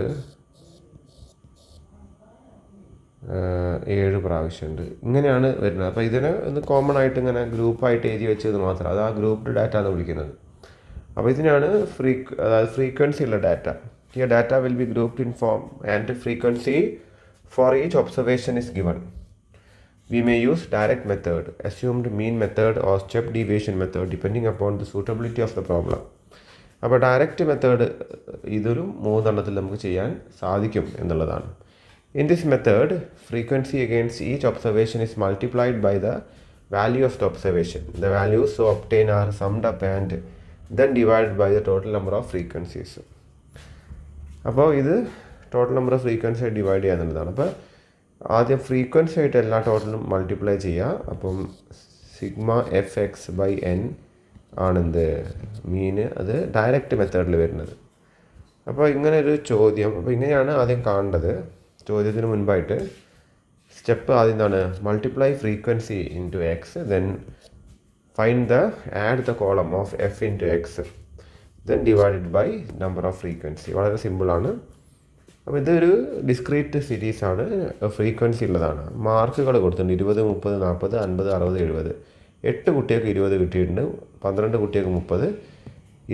Speaker 1: 7 പ്രാവശ്യമുണ്ട്. ഇങ്ങനെയാണ് വരുന്നത്. അപ്പോൾ ഇതിന് ഒന്ന് കോമൺ ആയിട്ട് ഇങ്ങനെ ഗ്രൂപ്പായിട്ട് എഴുതി വെച്ചത് മാത്രം, അത് ആ ഗ്രൂപ്പ്ഡ് ഡാറ്റ എന്ന് വിളിക്കുന്നത്. അപ്പോൾ ഇതിനാണ് അതായത് ഫ്രീക്വൻസി ഉള്ള ഡാറ്റ. ഈ data will be grouped in form and frequency for each observation is given. We may use direct method, assumed mean method or step deviation method depending upon the suitability of the problem. അപ്പോൾ direct method ഇതൊരു 3 എണ്ണത്തിൽ നമുക്ക് ചെയ്യാൻ സാധിക്കും എന്നുള്ളതാണ്. In this method, frequency against each observation is multiplied by the value of the observation. The values so obtained are summed up and then divided by the total number of frequencies. അപ്പോൾ ഇത് total number of frequency divide ചെയ്യാന്നുള്ളതാണ്. അപ്പോൾ ആദ്യം frequency ആയിട്ട് എല്ലാ ടോട്ടലും multiply ചെയ്യുക. അപ്പം sigma F X by N ആണെന്ത് മീന്, അത് ഡയറക്റ്റ് മെത്തേഡിൽ വരുന്നത്. അപ്പോൾ ഇങ്ങനെ ഒരു ചോദ്യം, അപ്പോൾ ഇങ്ങനെയാണ് ആദ്യം കാണേണ്ടത്. ചോദ്യത്തിന് മുൻപായിട്ട് സ്റ്റെപ്പ് ആദ്യം എന്താണ്, multiply frequency into x, then find add the column of f into x, then divided by number of frequency. വളരെ സിമ്പിളാണ്. അപ്പോൾ ഇതൊരു ഡിസ്ക്രീറ്റ് സീരീസാണ്, ഫ്രീക്വൻസി ഉള്ളതാണ്. മാർക്കുകൾ കൊടുത്തിട്ടുണ്ട് 20, 30, 40, 50, 60, 70. 8 കുട്ടികൾക്ക് 20 കിട്ടിയിട്ടുണ്ട്, 12 കുട്ടികൾക്ക് 30,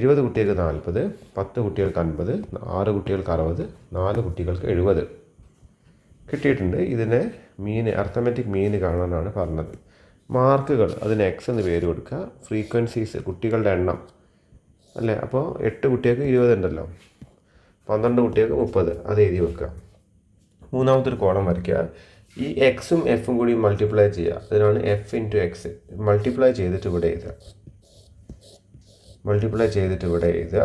Speaker 1: 20 കുട്ടികൾക്ക് 40, 10 കുട്ടികൾക്ക് 50, 6 കുട്ടികൾക്ക് 60, 4 കുട്ടികൾക്ക് 70 കിട്ടിയിട്ടുണ്ട്. ഇതിനെ അർത്ഥമെറ്റിക് മീന് കാണാനാണ് പറഞ്ഞത്. മാർക്കുകൾ അതിന് എക്സ് എന്ന് പേര് കൊടുക്കുക. ഫ്രീക്വൻസീസ് കുട്ടികളുടെ എണ്ണം അല്ലേ. അപ്പോൾ 8 കുട്ടികൾക്ക് 20 ഉണ്ടല്ലോ, 12 കുട്ടികൾക്ക് 30, അത് എഴുതി വെക്കുക. മൂന്നാമത്തെ ഒരു കോളം വരയ്ക്കുക. ഈ എക്സും എഫും കൂടി മൾട്ടിപ്ലൈ ചെയ്യുക. അതിനാണ് എഫ് ഇൻറ്റു എക്സ്. മൾട്ടിപ്ലൈ ചെയ്തിട്ട് ഇവിടെ എഴുതുക.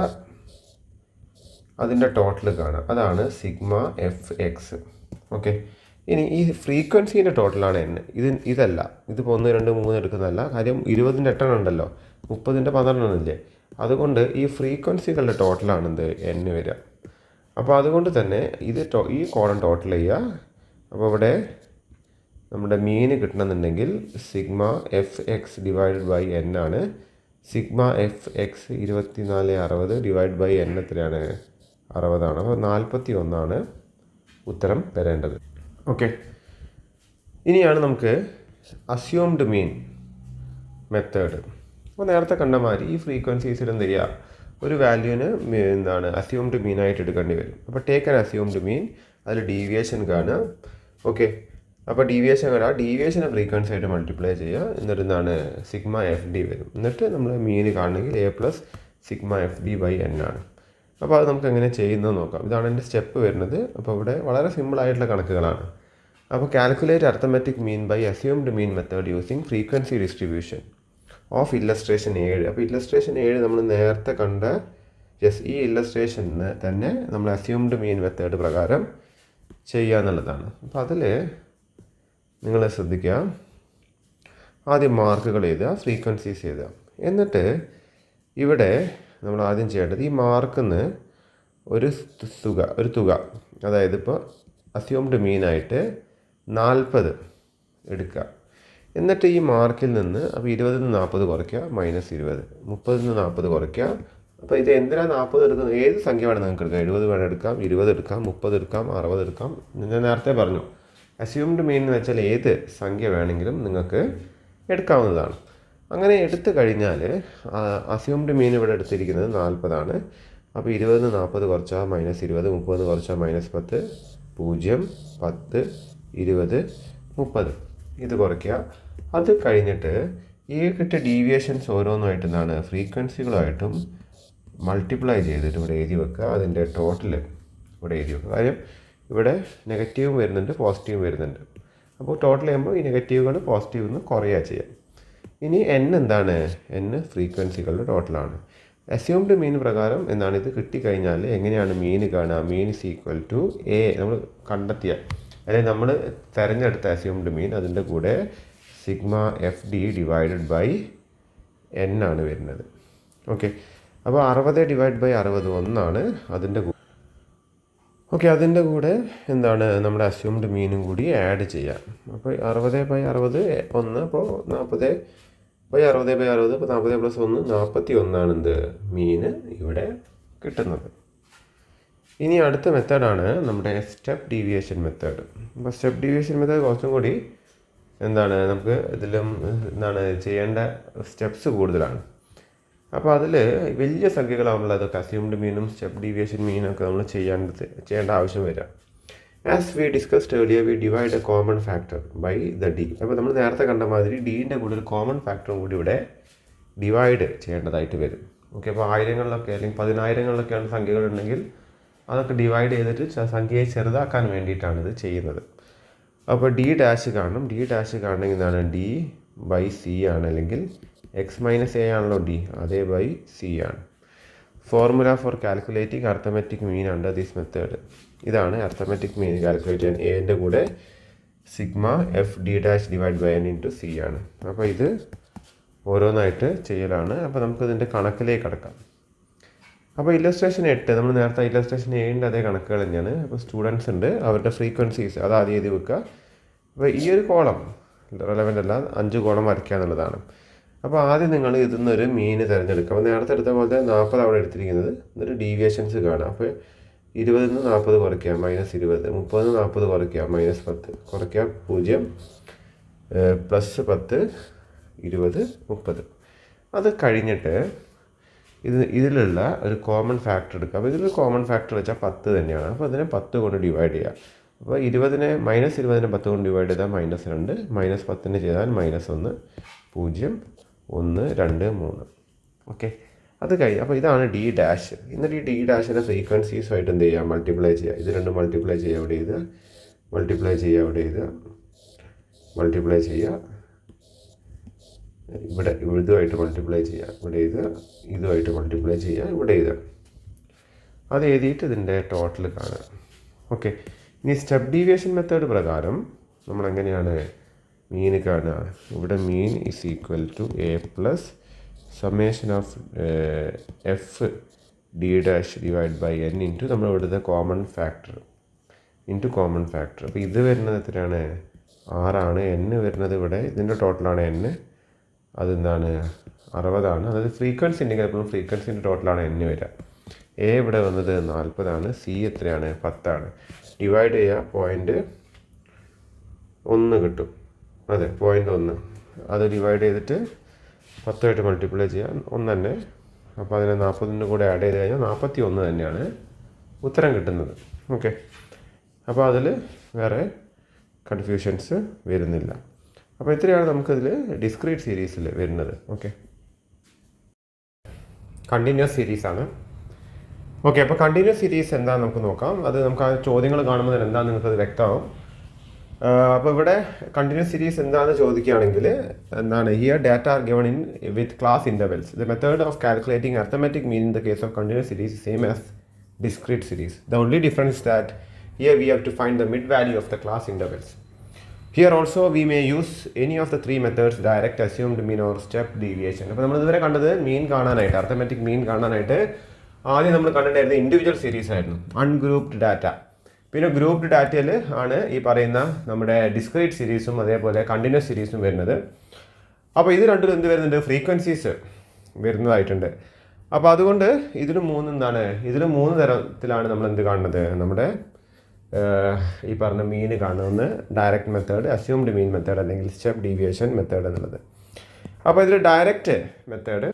Speaker 1: അതിൻ്റെ ടോട്ടൽ കാണുക. അതാണ് സിഗ്മ എഫ് എക്സ്. ഓക്കെ. ഇനി ഈ ഫ്രീക്വൻസീൻ്റെ ടോട്ടലാണ് എൻ. ഇതല്ല, ഇതിപ്പോൾ 1 2 3 എടുക്കുന്നതല്ല. കാര്യം 20ൻ്റെ 8 ഉണ്ടല്ലോ, 30ൻ്റെ 12 ഇല്ലേ. അതുകൊണ്ട് ഈ ഫ്രീക്വൻസികളുടെ ടോട്ടലാണെന്ത് എൻ വരിക. അപ്പോൾ അതുകൊണ്ട് തന്നെ ഈ കോളം ടോട്ടൽ ചെയ്യുക. അപ്പോൾ ഇവിടെ നമ്മുടെ മീന് കിട്ടണമെന്നുണ്ടെങ്കിൽ sigma F X divided by N ആണ്. Sigma F X 24 60 divide by N എത്രയാണ്, 60 ആണ്. അപ്പോൾ 41 ഉത്തരം വരേണ്ടത്. ഓക്കെ. ഇനിയാണ് നമുക്ക് അസ്യൂംഡ് മീൻ മെത്തേഡ്. അപ്പോൾ നേരത്തെ കണ്ട മാതിരി ഈ ഫ്രീക്വൻസീസിൽ എന്ത് ചെയ്യുക, ഒരു വാല്യൂവിന് അസ്യൂംഡ് മീനായിട്ട് എടുക്കേണ്ടി വരും. അപ്പോൾ ടേക്ക് ആൻ അസ്യൂംഡ് മീൻ, അതിൽ ഡീവിയേഷൻ കാണുക. ഓക്കെ. അപ്പോൾ ഡീവിയേഷനെ ഫ്രീക്വൻസി ആയിട്ട് മൾട്ടിപ്ലൈ ചെയ്യുക. എന്നിട്ട് സിഗ്മ എഫ് ഡി വരും. എന്നിട്ട് നമ്മൾ മീൻ കാണണമെങ്കിൽ A plus sigma f d by N ആണ്. അപ്പോൾ അത് നമുക്ക് എങ്ങനെ ചെയ്യുന്നത് നോക്കാം. ഇതാണ് എൻ്റെ സ്റ്റെപ്പ് വരുന്നത്. അപ്പോൾ ഇവിടെ വളരെ സിമ്പിളായിട്ടുള്ള കണക്കുകളാണ്. അപ്പോൾ calculate arithmetic mean by assumed mean method using frequency distribution of illustration 7. അപ്പോൾ ഇല്ലസ്ട്രേഷൻ 7 നമ്മൾ നേരത്തെ കണ്ട ഈ ഇല്ലസ്ട്രേഷന് തന്നെ നമ്മൾ അസ്യൂംഡ് മീൻ മെത്തേഡ് പ്രകാരം ചെയ്യുക എന്നുള്ളതാണ്. അപ്പോൾ അതിൽ നിങ്ങൾ ശ്രദ്ധിക്കുക. ആദ്യം മാർക്കുകൾ എഴുതുക, ഫ്രീക്വൻസീസ് എഴുതുക. എന്നിട്ട് ഇവിടെ നമ്മൾ ആദ്യം ചെയ്യേണ്ടത് ഈ മാർക്കിന്ന് ഒരു തുക, അതായത് ഇപ്പോൾ അസ്യൂംഡ് മീനായിട്ട് 40 എടുക്കുക. എന്നിട്ട് ഈ മാർക്കിൽ നിന്ന് അപ്പോൾ 20 നിന്ന് 40 കുറയ്ക്കുക, -20, 30 നിന്ന് 40 കുറയ്ക്കുക. അപ്പോൾ ഇത് എന്തിനാണ് 40 എടുക്കുന്നത്, ഏത് സംഖ്യ വേണം നിങ്ങൾക്ക് എടുക്കാം. 70 വേണം എടുക്കാം, 20 എടുക്കാം, 30 എടുക്കാം, 60 എടുക്കാം. ഞാൻ നേരത്തെ പറഞ്ഞു അസ്യൂംഡ് മീൻ എന്ന് വെച്ചാൽ ഏത് സംഖ്യ വേണമെങ്കിലും നിങ്ങൾക്ക് എടുക്കാവുന്നതാണ്. അങ്ങനെ എടുത്തു കഴിഞ്ഞാൽ അസ്യൂംഡ് മീൻ ഇവിടെ എടുത്തിരിക്കുന്നത് 40 ആണ്. അപ്പോൾ 20 നിന്ന് 40 കുറച്ചാൽ -20, 30 കുറച്ചാൽ -10, 0, 10, 20, 30 ഇത് കുറയ്ക്കുക. അത് കഴിഞ്ഞിട്ട് ഈ കിട്ടിയ ഡീവിയേഷൻസ് ഓരോന്നുമായിട്ട് ഫ്രീക്വൻസികളുമായിട്ടും മൾട്ടിപ്ലൈ ചെയ്തിട്ട് ഇവിടെ എഴുതി വെക്കുക. അതിൻ്റെ ടോട്ടൽ ഇവിടെ എഴുതി വെക്കുക. കാര്യം ഇവിടെ നെഗറ്റീവും വരുന്നുണ്ട്, പോസിറ്റീവും വരുന്നുണ്ട്. അപ്പോൾ ടോട്ടൽ ചെയ്യുമ്പോൾ ഈ നെഗറ്റീവുകൾ പോസിറ്റീവ് നിന്ന് കുറയുക ചെയ്യാം. ഇനി എൻ എന്താണ്, എൻ ഫ്രീക്വൻസികളുടെ ടോട്ടലാണ്. അസ്യൂംഡ് മീൻ പ്രകാരം എന്താണ് ഇത് കിട്ടിക്കഴിഞ്ഞാൽ എങ്ങനെയാണ് മീൻ കാണുക? Mean is equal to A, നമ്മൾ കണ്ടെത്തിയ അല്ലെങ്കിൽ നമ്മൾ തിരഞ്ഞെടുത്ത അസ്യൂംഡ് മീൻ അതിൻ്റെ കൂടെ sigma f d divided by N ആണ് വരുന്നത്. ഓക്കെ, അപ്പോൾ 60 ഡിവൈഡ് ബൈ 60 1 അതിൻ്റെ ഓക്കെ, അതിൻ്റെ കൂടെ എന്താണ് നമ്മുടെ അസ്യൂംഡ് മീനും കൂടി ആഡ് ചെയ്യാം. അപ്പോൾ 60 ബൈ 60 1, അപ്പോൾ 40 ബൈ 60 ബൈ 60, അപ്പോൾ 40 പ്ലസ് 1 41 എന്ത് മീന് ഇവിടെ കിട്ടുന്നത്. ഇനി അടുത്ത മെത്തേഡാണ് നമ്മുടെ സ്റ്റെപ്പ് ഡീവിയേഷൻ മെത്തേഡ്. അപ്പോൾ സ്റ്റെപ്പ് ഡീവിയേഷൻ മെത്തേഡ് കുറച്ചും കൂടി എന്താണ് നമുക്ക് ഇതിലും എന്താണ് ചെയ്യേണ്ട സ്റ്റെപ്സ് കൂടുതലാണ്. അപ്പോൾ അതിൽ വലിയ സംഖ്യകളാകുമ്പോൾ അതൊക്കെ അസ്യൂംഡ് മീനും സ്റ്റെപ്പ് ഡീവിയേഷൻ മീനും ഒക്കെ നമ്മൾ ചെയ്യേണ്ട ആവശ്യം വരാം. As we discussed earlier we divide a common factor by the d. അപ്പോൾ നമ്മൾ നേരത്തെ കണ്ട മാതിരി ഡീൻ്റെ കൂടെ ഒരു കോമൺ ഫാക്ടറും കൂടി ഇവിടെ ഡിവൈഡ് ചെയ്യേണ്ടതായിട്ട് വരും. ഓക്കെ, അപ്പോൾ 1000ങ്ങളിലൊക്കെ അല്ലെങ്കിൽ 10000ങ്ങളിലൊക്കെയാണ് സംഖ്യകളുണ്ടെങ്കിൽ അതൊക്കെ ഡിവൈഡ് ചെയ്തിട്ട് സംഖ്യയെ ചെറുതാക്കാൻ വേണ്ടിയിട്ടാണ് ഇത് ചെയ്യുന്നത്. അപ്പോൾ ഡി ഡാഷ് കാണണം. ഡി ഡാഷ് കാണണമെങ്കിൽ എന്താണ് ഡി ബൈ സി ആണ്, അല്ലെങ്കിൽ എക്സ് മൈനസ് എ ആണല്ലോ ഡി, അതേ ബൈ സി ആണ്. Formula for calculating arithmetic mean under this method. ഇതാണ് അർത്തമെറ്റിക് മീൻ കാൽക്കുലേറ്റ് ചെയ്യാൻ. എൻ്റെ കൂടെ sigma f d dash divide by n into c ആണ്. അപ്പോൾ ഇത് ഓരോന്നായിട്ട് ചെയ്യലാണ്. അപ്പോൾ നമുക്കിതിൻ്റെ കണക്കിലേക്ക് കടക്കാം. അപ്പോൾ ഇല്ലസ്ട്രേഷൻ 8 നമ്മൾ നേരത്തെ ഇല്ലസ്ട്രേഷൻ 7ൻ്റെ അതേ കണക്കുകൾ തന്നെയാണ്. അപ്പോൾ സ്റ്റുഡൻസ് ഉണ്ട്, അവരുടെ ഫ്രീക്വൻസീസ് അത് ആദ്യം എഴുതി വെക്കുക. അപ്പോൾ ഈ ഒരു കോളം റെലവൻ്റ് അല്ല, 5 കോളം വരയ്ക്കുക എന്നുള്ളതാണ്. അപ്പോൾ ആദ്യം നിങ്ങൾ ഇതിൽ നിന്നൊരു മീൻ തിരഞ്ഞെടുക്കുക. അപ്പോൾ നേരത്തെ എടുത്ത പോലെ 40 അവിടെ എടുത്തിരിക്കുന്നത്. എന്നിട്ട് ഡീവിയേഷൻസ് കാണാം. അപ്പോൾ 20 നിന്ന് 40 കുറയ്ക്കുക -20, 30 നിന്ന് 40 കുറയ്ക്കുക -10, കുറയ്ക്കുക 0, +10, 20, 30. അത് കഴിഞ്ഞിട്ട് ഇതിലുള്ള ഒരു കോമൺ ഫാക്ടർ എടുക്കുക. അപ്പോൾ ഇതിലൊരു കോമൺ ഫാക്ടർ വെച്ചാൽ 10 തന്നെയാണ്. അപ്പോൾ അതിനെ 10 കൊണ്ട് ഡിവൈഡ് ചെയ്യുക. അപ്പോൾ -20നെ -10 കൊണ്ട് ഡിവൈഡ് ചെയ്താൽ -2, -10 ചെയ്താൽ -1, 0, 1, 2, 3. ഓക്കെ, അത് കഴിഞ്ഞ് അപ്പോൾ ഇതാണ് ഡി ഡാഷ്. എന്നിട്ട് ഈ ഡി ഡാഷിൻ്റെ ഫ്രീക്വൻസീസുമായിട്ട് എന്ത് ചെയ്യുക? മൾട്ടിപ്ലൈ ചെയ്യുക. ഇത് രണ്ടും മൾട്ടിപ്ലൈ ചെയ്യുക, അവിടെ എഴുതുക, മൾട്ടിപ്ലൈ ചെയ്യുക, അവിടെ എഴുതുക, മൾട്ടിപ്ലൈ ചെയ്യുക, ഇവിടെ ഇതുമായിട്ട് മൾട്ടിപ്ലൈ ചെയ്യുക, ഇവിടെ എഴുതുക, ഇതുമായിട്ട് മൾട്ടിപ്ലൈ ചെയ്യുക, ഇവിടെ എഴുതുക. അത് എഴുതിയിട്ട് ഇതിൻ്റെ ടോട്ടൽ കാണുക. ഓക്കെ, ഇനി സ്റ്റെപ്പ് ഡീവിയേഷൻ മെത്തേഡ് പ്രകാരം നമ്മളെങ്ങനെയാണ് മീൻ കാണുക? ഇവിടെ mean is equal to A plus summation of f d dash divide by n into നമ്മൾ ഇവിടുത്തെ common factor into common factor. അപ്പോൾ ഇത് വരുന്നത് എത്രയാണ്? 6 എൻ വരുന്നത് ഇവിടെ. ഇതിൻ്റെ ടോട്ടലാണ് എൻ, അതെന്താണ് 60. അതായത് ഫ്രീക്വൻസി ഉണ്ടെങ്കിൽ എപ്പോഴും ഫ്രീക്വൻസിൻ്റെ ടോട്ടലാണ് എൻ വരിക. എ ഇവിടെ വന്നത് 40, സി എത്രയാണ്? 10. ഡിവൈഡ് ചെയ്യുക, 0.1 കിട്ടും. അതെ, 0.1. അത് ഡിവൈഡ് ചെയ്തിട്ട് 10 മൾട്ടിപ്ലൈ ചെയ്യാൻ 1 തന്നെ. അപ്പോൾ അതിനെ 40ൻ്റെ കൂടെ ആഡ് ചെയ്ത് കഴിഞ്ഞാൽ 41 തന്നെയാണ് ഉത്തരം കിട്ടുന്നത്. ഓക്കെ, അപ്പോൾ അതിൽ വേറെ കൺഫ്യൂഷൻസ് വരുന്നില്ല. അപ്പോൾ ഇത്രയാണ് നമുക്കതിൽ ഡിസ്ക്രീറ്റ് സീരീസിൽ വരുന്നത്. ഓക്കെ, കണ്ടിന്യൂസ് സീരീസാണ്. ഓക്കെ, അപ്പോൾ കണ്ടിന്യൂസ് സീരീസ് എന്താണെന്ന് നമുക്ക് നോക്കാം. അത് നമുക്ക് ആ ചോദ്യങ്ങൾ കാണുമ്പോൾ എന്താണെന്ന് നിങ്ങൾക്കത് വ്യക്തമാവും. അപ്പോൾ ഇവിടെ കണ്ടിന്യൂസ് സീരീസ് എന്താണെന്ന് ചോദിക്കുകയാണെങ്കിൽ എന്താണ് here data are given in with class intervals. The method of calculating arithmetic mean in the case of continuous series same as discrete series. The only difference that here we have to find the mid value of the class intervals. Here also we may use any of the 3 methods: direct, assumed mean or step deviation. അപ്പോൾ നമ്മൾ ഇതുവരെ കണ്ടത് മീൻ കാണാനായിട്ട്, arithmetic മീൻ കാണാനായിട്ട് ആദ്യം നമ്മൾ കണ്ടിട്ടായിരുന്നത് individual series ആയിരുന്നു, ungrouped data. പിന്നെ ഗ്രൂപ്ഡ് ഡാറ്റയിൽ ആണ് ഈ പറയുന്ന നമ്മുടെ ഡിസ്ക്രീറ്റ് സീരീസും അതേപോലെ കണ്ടിന്യൂസ് സീരീസും വരുന്നത്. അപ്പോൾ ഇത് രണ്ടിലും എന്ത് വരുന്നുണ്ട്? ഫ്രീക്വൻസീസ് വരുന്നതായിട്ടുണ്ട്. അപ്പോൾ അതുകൊണ്ട് ഇതിന് 3 തരത്തിലാണ് നമ്മൾ എന്ത് കാണുന്നത്? നമ്മുടെ ഈ പറഞ്ഞ മീൻ കാണുന്ന direct method, assumed mean method അല്ലെങ്കിൽ സ്റ്റെപ്പ് ഡീവിയേഷൻ മെത്തേഡ് എന്നുള്ളത്. അപ്പോൾ ഇതിൽ ഡയറക്റ്റ് മെത്തേഡ്.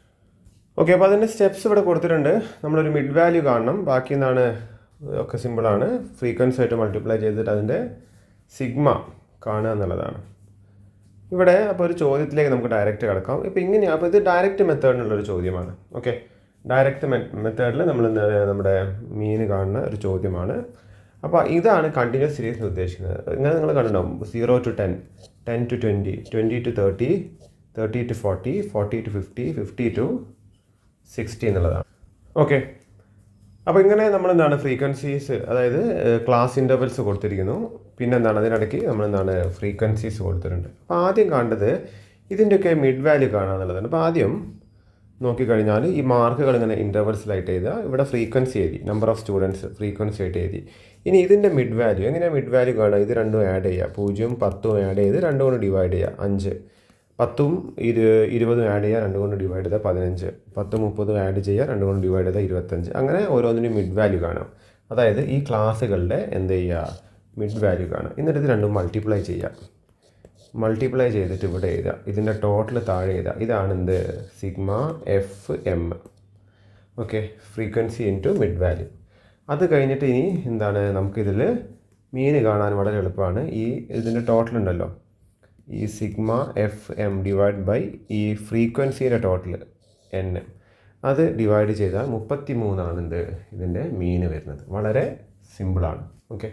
Speaker 1: ഓക്കെ, അപ്പോൾ അതിൻ്റെ സ്റ്റെപ്സ് ഇവിടെ കൊടുത്തിട്ടുണ്ട്. നമ്മളൊരു മിഡ് വാല്യൂ കാണണം, ബാക്കി എന്താണ് ഒക്കെ സിമ്പിളാണ്. ഫ്രീക്വൻസി ആയിട്ട് മൾട്ടിപ്ലൈ ചെയ്തിട്ട് അതിൻ്റെ സിഗ്മ കാണുക എന്നുള്ളതാണ് ഇവിടെ. അപ്പോൾ ഒരു ചോദ്യത്തിലേക്ക് നമുക്ക് ഡയറക്റ്റ് കിടക്കാം. ഇപ്പോൾ ഇങ്ങനെയാണ്. അപ്പോൾ ഇത് ഡയറക്റ്റ് മെത്തേഡിനുള്ളൊരു ചോദ്യമാണ്. ഓക്കെ, ഡയറക്റ്റ് മെത്തേഡിൽ നമ്മൾ നമ്മുടെ മീൻ കാണുന്ന ഒരു ചോദ്യമാണ്. അപ്പോൾ ഇതാണ് കണ്ടിന്യൂസ് സീരീസ് ഉദ്ദേശിക്കുന്നത്. ഇങ്ങനെ നിങ്ങൾ കണ്ടിട്ടുണ്ടാവും 0 to 10, 10 to 20, 20 to 30, 30 to 40, 40 to 50, 50 to 60 എന്നുള്ളതാണ്. ഓക്കെ, അപ്പോൾ ഇങ്ങനെ നമ്മളെന്താണ് ഫ്രീക്വൻസീസ്, അതായത് ക്ലാസ് ഇൻ്റർവെൽസ് കൊടുത്തിരിക്കുന്നു. പിന്നെ എന്താണ് അതിനിടയ്ക്ക് നമ്മളെന്താണ് ഫ്രീക്വൻസീസ് കൊടുത്തിട്ടുണ്ട്. അപ്പോൾ ആദ്യം കാണേണ്ടത് ഇതിൻ്റെയൊക്കെ മിഡ് വാല്യൂ കാണുക എന്നുള്ളതാണ്. അപ്പോൾ ആദ്യം നോക്കിക്കഴിഞ്ഞാൽ ഈ മാർക്കുകൾ ഇങ്ങനെ ഇൻ്റർവെൽസിലായിട്ട് എഴുതുക. ഇവിടെ ഫ്രീക്വൻസി എഴുതി, നമ്പർ ഓഫ് സ്റ്റുഡൻസ് ഫ്രീക്വൻസി ആയിട്ട് എഴുതി. ഇനി ഇതിൻ്റെ മിഡ് വാല്യൂ എങ്ങനെയാണ് മിഡ് വാല്യൂ കാണുക? ഇത് രണ്ടും ആഡ് ചെയ്യുക, 0 10 ആഡ് ചെയ്ത് 2 കൊണ്ട് ഡിവൈഡ് ചെയ്യുക, 5. 10 20 ആഡ് ചെയ്യുക, 2 കൊണ്ട് ഡിവൈഡ് ചെയ്താൽ 15. 10 30 ആഡ് ചെയ്യുക, 2 കൊണ്ട് ഡിവൈഡ് ചെയ്താൽ 25. അങ്ങനെ ഓരോന്നിനും മിഡ് വാല്യൂ കാണാം. അതായത് ഈ ക്ലാസ്സുകളുടെ എന്ത് ചെയ്യുക, മിഡ് വാല്യൂ കാണാം. എന്നിട്ട് ഇത് രണ്ടും മൾട്ടിപ്ലൈ ചെയ്യുക. മൾട്ടിപ്ലൈ ചെയ്തിട്ട് ഇവിടെ എഴുതുക, ഇതിൻ്റെ ടോട്ടൽ താഴെ എഴുതുക. ഇതാണ് എന്ത്, sigma f M. Okay, frequency into mid value. അത് കഴിഞ്ഞിട്ട് ഇനി എന്താണ്, നമുക്കിതിൽ മീൻ കാണാൻ വളരെ എളുപ്പമാണ്. ഈ ഇതിൻ്റെ ടോട്ടൽ ഉണ്ടല്ലോ, ഈ sigma f m divide by ഈ ഫ്രീക്വൻസിയുടെ ടോട്ടൽ എൻ, അത് ഡിവൈഡ് ചെയ്താൽ 33 എന്ത് ഇതിൻ്റെ മീൻ വരുന്നത്. വളരെ സിമ്പിളാണ്. ഓക്കെ,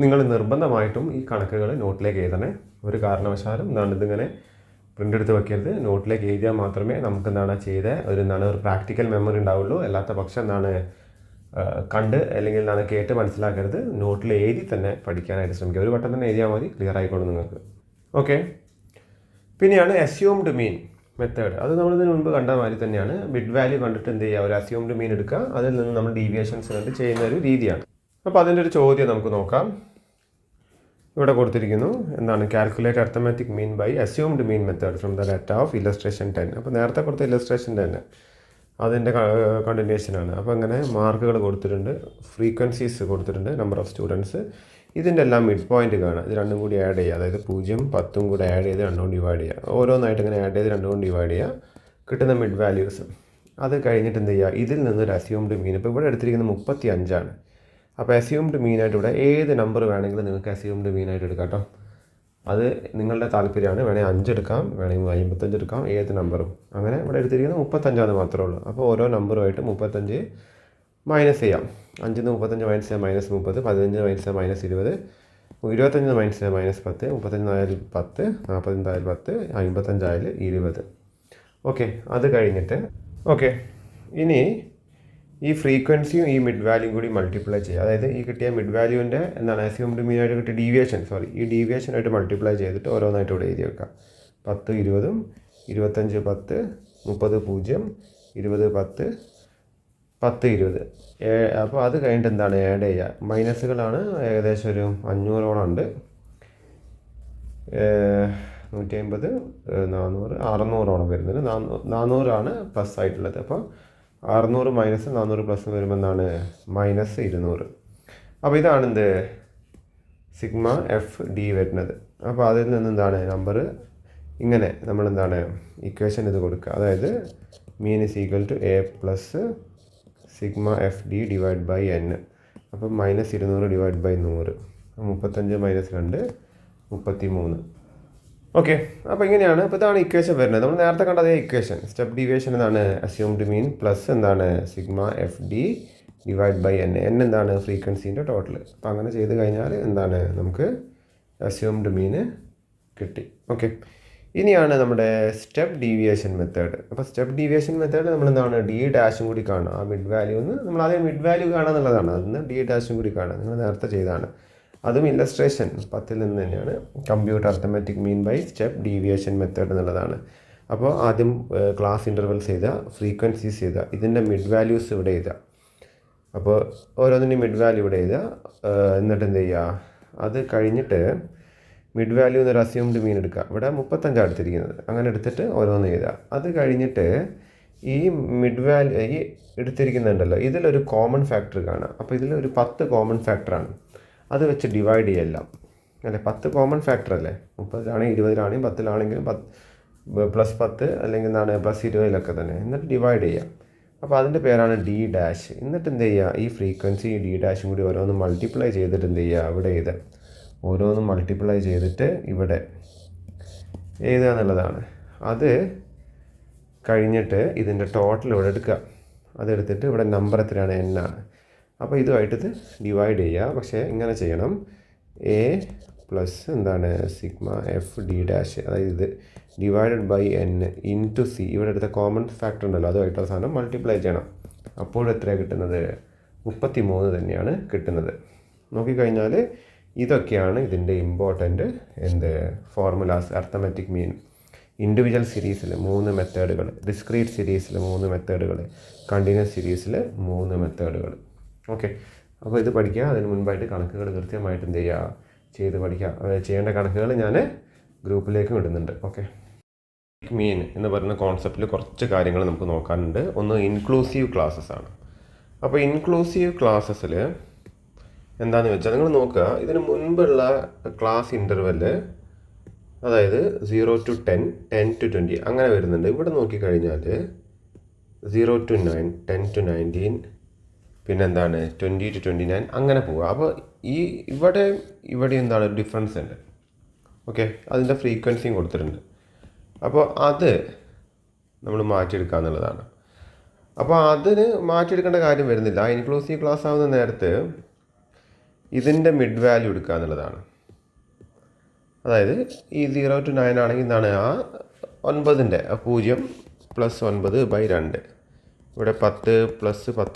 Speaker 1: നിങ്ങൾ നിർബന്ധമായിട്ടും ഈ കണക്കുകൾ നോട്ടിലേക്ക് എഴുതണേ. ഒരു കാരണവശാലും എന്താണ് ഇതിങ്ങനെ പ്രിൻ്റ് എടുത്ത് വെക്കരുത്. നോട്ടിലേക്ക് എഴുതിയാൽ മാത്രമേ നമുക്ക് എന്താണ് ഒരു പ്രാക്ടിക്കൽ മെമ്മറി ഉണ്ടാവുള്ളൂ. അല്ലാത്ത പക്ഷം എന്താണ് കണ്ട് അല്ലെങ്കിൽ എന്താണ് കേട്ട് മനസ്സിലാക്കരുത്. നോട്ടിൽ എഴുതി തന്നെ പഠിക്കാനായിട്ട് ശ്രമിക്കുക. ഒരു വട്ടം തന്നെ എഴുതിയാൽ മതി, ക്ലിയർ ആയിക്കോളും നിങ്ങൾക്ക്. ഓക്കെ, പിന്നെയാണ് അസ്യൂംഡ് മീൻ മെത്തേഡ്. അത് നമ്മളിതിന് മുൻപ് കണ്ട മാതിരി തന്നെയാണ്. മിഡ് വാല്യൂ കണ്ടിട്ട് എന്ത് ചെയ്യുക, ഒരു അസ്യൂംഡ് മീൻ എടുക്കുക. അതിൽ നിന്ന് നമ്മൾ ഡീവിയേഷൻസ് കണ്ട് ചെയ്യുന്ന ഒരു രീതിയാണ്. അപ്പോൾ അതിൻ്റെ ഒരു ചോദ്യം നമുക്ക് നോക്കാം. ഇവിടെ കൊടുത്തിരിക്കുന്നു എന്താണ്, calculate arithmetic mean by assumed mean method from the data of illustration 10. അപ്പോൾ നേരത്തെ കൊടുത്ത ഇല്ലസ്ട്രേഷൻ 10 അതിൻ്റെ കണ്ടിന്യൂഷനാണ്. അപ്പോൾ അങ്ങനെ മാർക്കുകൾ കൊടുത്തിട്ടുണ്ട്, ഫ്രീക്വൻസീസ് കൊടുത്തിട്ടുണ്ട്, നമ്പർ ഓഫ് സ്റ്റുഡൻസ്. ഇതിൻ്റെ എല്ലാം മിഡ് പോയിന്റ് കാണാം. ഇത് രണ്ടും കൂടി ആഡ് ചെയ്യുക, അതായത് 0 10 കൂടെ ആഡ് ചെയ്ത് 2 കൊണ്ട് ഡിവൈഡ് ചെയ്യുക. ഓരോന്നായിട്ട് ഇങ്ങനെ ആഡ് ചെയ്ത് 2 കൊണ്ട് ഡിവൈഡ് ചെയ്യുക, കിട്ടുന്ന മിഡ് വാല്യൂസ്. അത് കഴിഞ്ഞിട്ട് എന്ത് ചെയ്യുക, ഇതിൽ നിന്നൊരു അസ്യൂംഡ് മീൻ. ഇപ്പോൾ ഇവിടെ എടുത്തിരിക്കുന്നത് 35. അപ്പോൾ അസ്യൂംഡ് മീനായിട്ട് ഇവിടെ ഏത് നമ്പർ വേണമെങ്കിലും നിങ്ങൾക്ക് അസ്യൂംഡ് മീനായിട്ട് എടുക്കാം കേട്ടോ. അത് നിങ്ങളുടെ താല്പര്യമാണ്. വേണമെങ്കിൽ 5 എടുക്കാം, വേണമെങ്കിൽ 55 എടുക്കാം, ഏത് നമ്പറും. അങ്ങനെ ഇവിടെ എടുത്തിരിക്കുന്നത് 35 മാത്രമേ ഉള്ളൂ. അപ്പോൾ ഓരോ നമ്പറുമായിട്ട് 35 മൈനസ് ചെയ്യാം. 5 35 മൈനസ് ചെയ്യാം -30, 15 മൈനസ് ചെയ്യാം -20, 25 മൈനസ് ചെയ്യാം -10, 35 ആയാൽ 10, 40 ആയാൽ 10, 55 ആയാൽ 20. ഓക്കെ, അത് കഴിഞ്ഞിട്ട് ഇനി ഈ ഫ്രീക്വൻസിയും ഈ മിഡ് വാല്യൂയും കൂടി മൾട്ടിപ്ലൈ ചെയ്യുക. അതായത് ഈ കിട്ടിയ മിഡ് വാല്യൂവിൻ്റെ എന്താണ് അസ്യൂംഡ് മീനായിട്ട് കിട്ടിയ ഈ ഡീവിയേഷനായിട്ട് മൾട്ടിപ്ലൈ ചെയ്തിട്ട് ഓരോന്നായിട്ട് ഇവിടെ എഴുതി വെക്കാം. 10 20, 25 10, 30 0, 20 10, 10 20. അപ്പോൾ അത് കഴിഞ്ഞിട്ട് എന്താണ് ആഡ് ചെയ്യുക. മൈനസുകളാണ് ഏകദേശം ഒരു 500ഓളം ഉണ്ട്. 150, 400, 600ഓളം വരുന്നത്. 400 പ്ലസ് ആയിട്ടുള്ളത്. അപ്പോൾ 600 മൈനസ് 400 പ്ലസ് വരുമ്പോൾ എന്താണ് -200. അപ്പോൾ ഇതാണ് എന്ത് സിഗ്മ എഫ് ഡി വരുന്നത്. അപ്പോൾ അതിൽ നിന്ന് എന്താണ് നമ്പർ ഇങ്ങനെ നമ്മളെന്താണ് ഇക്വേഷൻ ഇത് കൊടുക്കുക. അതായത് mean is equal to A plus sigma f d divide by N. അപ്പോൾ -200 ഡിവൈഡ് ബൈ 100. 35 മൈനസ് 2 33. ഓക്കെ, അപ്പോൾ ഇങ്ങനെയാണ്. അപ്പോൾ ഇതാണ് ഇക്വേഷൻ വരുന്നത്. നമ്മൾ നേരത്തെ കണ്ട അതേ ഇക്വേഷൻ. സ്റ്റെപ്പ് ഡീവിയേഷൻ എന്താണ് അസ്യൂംഡ് മീൻ പ്ലസ് എന്താണ് sigma f d divide by N. എന്താണ് ഫ്രീക്വൻസീൻ്റെ ടോട്ടൽ. അപ്പോൾ അങ്ങനെ ചെയ്ത് കഴിഞ്ഞാൽ എന്താണ് നമുക്ക് അസ്യൂംഡ് മീന് കിട്ടി. ഓക്കെ, ഇനിയാണ് നമ്മുടെ സ്റ്റെപ്പ് ഡീവിയേഷൻ മെത്തേഡ്. അപ്പോൾ സ്റ്റെപ്പ് ഡീവിയേഷൻ മെത്തേഡ് നമ്മൾ എന്താണ് D' കൂടി കാണുക. ആ മിഡ് വാല്യൂ നമ്മൾ ആദ്യം മിഡ് വാല്യൂ കാണുക എന്നുള്ളതാണ്. അതിന് D' കൂടി കാണുക. നിങ്ങൾ നേരത്തെ ചെയ്താണ്. അതും ഇല്ലസ്ട്രേഷൻ 10 നിന്ന് തന്നെയാണ്. Compute arithmetic mean by step deviation method എന്നുള്ളതാണ്. അപ്പോൾ ആദ്യം ക്ലാസ് ഇൻ്റർവെൽസ് ചെയ്താൽ, ഫ്രീക്വൻസീസ് ചെയ്താൽ, ഇതിൻ്റെ മിഡ് വാല്യൂസ് ഇവിടെ എഴുതുക. അപ്പോൾ ഓരോന്നിൻ്റെയും മിഡ് വാല്യൂ ഇവിടെ എഴുതുക. എന്നിട്ട് എന്ത് ചെയ്യുക, അത് കഴിഞ്ഞിട്ട് മിഡ് വാല്യൂ എന്നൊരു അസ്യൂംഡ് മീൻ എടുക്കുക. ഇവിടെ 35 എടുത്തിരിക്കുന്നത്. അങ്ങനെ എടുത്തിട്ട് ഓരോന്ന് എഴുതുക. അത് കഴിഞ്ഞിട്ട് ഈ മിഡ് വാല്യൂ ഈ എടുത്തിരിക്കുന്നുണ്ടല്ലോ, ഇതിലൊരു കോമൺ ഫാക്ടർ കാണാം. അപ്പോൾ ഇതിൽ ഒരു 10 കോമൺ ഫാക്ടറാണ്. അത് വെച്ച് ഡിവൈഡ് ചെയ്യെല്ലാം അല്ലേ. 10 കോമൺ ഫാക്ടർ അല്ലേ. 30 20 10 +10 അല്ലെങ്കിൽ എന്താണ് +20 തന്നെ. എന്നിട്ട് ഡിവൈഡ് ചെയ്യുക. അപ്പോൾ അതിൻ്റെ പേരാണ് D'. എന്നിട്ട് എന്ത് ചെയ്യുക, ഈ ഫ്രീക്വൻസി D' കൂടി ഓരോന്ന് മൾട്ടിപ്ലൈ ചെയ്തിട്ട് എന്ത് ചെയ്യുക, ഇവിടെ എഴുതുക. ഓരോന്ന് മൾട്ടിപ്ലൈ ചെയ്തിട്ട് ഇവിടെ എഴുതുക എന്നുള്ളതാണ്. അത് കഴിഞ്ഞിട്ട് ഇതിൻ്റെ ടോട്ടൽ ഇവിടെ എടുക്കുക. അതെടുത്തിട്ട് ഇവിടെ നമ്പർ എത്രയാണ്, N ആണ്. അപ്പോൾ ഇതുമായിട്ട് ഇത് ഡിവൈഡ് ചെയ്യുക. പക്ഷേ ഇങ്ങനെ ചെയ്യണം. A പ്ലസ് എന്താണ് സിഗ്മ എഫ് ഡി ഡാഷ്, അതായത് ഇത് divided by n into c. ഇവിടെ എടുത്ത കോമൺ ഫാക്ടർ ഉണ്ടല്ലോ, അതുമായിട്ട് അവസാനം മൾട്ടിപ്ലൈ ചെയ്യണം. അപ്പോൾ എത്രയാണ് കിട്ടുന്നത്? 33 തന്നെയാണ് കിട്ടുന്നത്. നോക്കിക്കഴിഞ്ഞാൽ ഇതൊക്കെയാണ് ഇതിൻ്റെ ഇമ്പോർട്ടൻ്റ് ഫോർമുലാസ്. അർത്തമെറ്റിക് മീൻ, ഇൻഡിവിജ്വൽ സീരീസിൽ 3 മെത്തേഡുകൾ, ഡിസ്ക്രീറ്റ് സീരീസിൽ 3 മെത്തേഡുകൾ, കണ്ടിന്യൂസ് സീരീസിൽ 3 മെത്തേഡുകൾ. ഓക്കെ, അപ്പോൾ ഇത് പഠിക്കുക. അതിന് മുൻപായിട്ട് കണക്കുകൾ കൃത്യമായിട്ട് എന്ത് ചെയ്യുക, ചെയ്ത് പഠിക്കുക. ചെയ്യേണ്ട കണക്കുകൾ ഞാൻ ഗ്രൂപ്പിലേക്കും ഇടുന്നുണ്ട്. ഓക്കെ, മീൻ എന്ന് പറയുന്ന കോൺസെപ്റ്റിൽ കുറച്ച് കാര്യങ്ങൾ നമുക്ക് നോക്കാനുണ്ട്. ഒന്ന് ഇൻക്ലൂസീവ് ക്ലാസ്സസ് ആണ്. അപ്പോൾ ഇൻക്ലൂസീവ് ക്ലാസ്സസിൽ എന്താണെന്ന് വെച്ചാൽ നിങ്ങൾ നോക്കുക, ഇതിന് മുൻപുള്ള ക്ലാസ് ഇൻ്റർവെല്, അതായത് 0 to 10, 10 to 20 അങ്ങനെ വരുന്നുണ്ട്. ഇവിടെ നോക്കിക്കഴിഞ്ഞാൽ 0 to 9, 10 to 19, പിന്നെന്താണ് 20 to 29 അങ്ങനെ പോവുക. അപ്പോൾ ഇവിടെ എന്താണ് ഡിഫറൻസ് ഉണ്ട്. ഓക്കെ, അതിൻ്റെ ഫ്രീക്വൻസിയും കൊടുത്തിട്ടുണ്ട്. അപ്പോൾ അത് നമ്മൾ മാറ്റിയെടുക്കുക എന്നുള്ളതാണ്. അപ്പോൾ അതിന് മാറ്റിയെടുക്കേണ്ട കാര്യം വരുന്നില്ല. ഇൻക്ലൂസീവ് ക്ലാസ് ആവുന്ന നേരത്ത് ഇതിൻ്റെ മിഡ് വാല്യൂ എടുക്കുക എന്നുള്ളതാണ്. അതായത് ഈ 0 to 9 ആണെങ്കിൽ എന്താണ് ആ 9ൻ്റെ 0 + 9/2, ഇവിടെ 10 +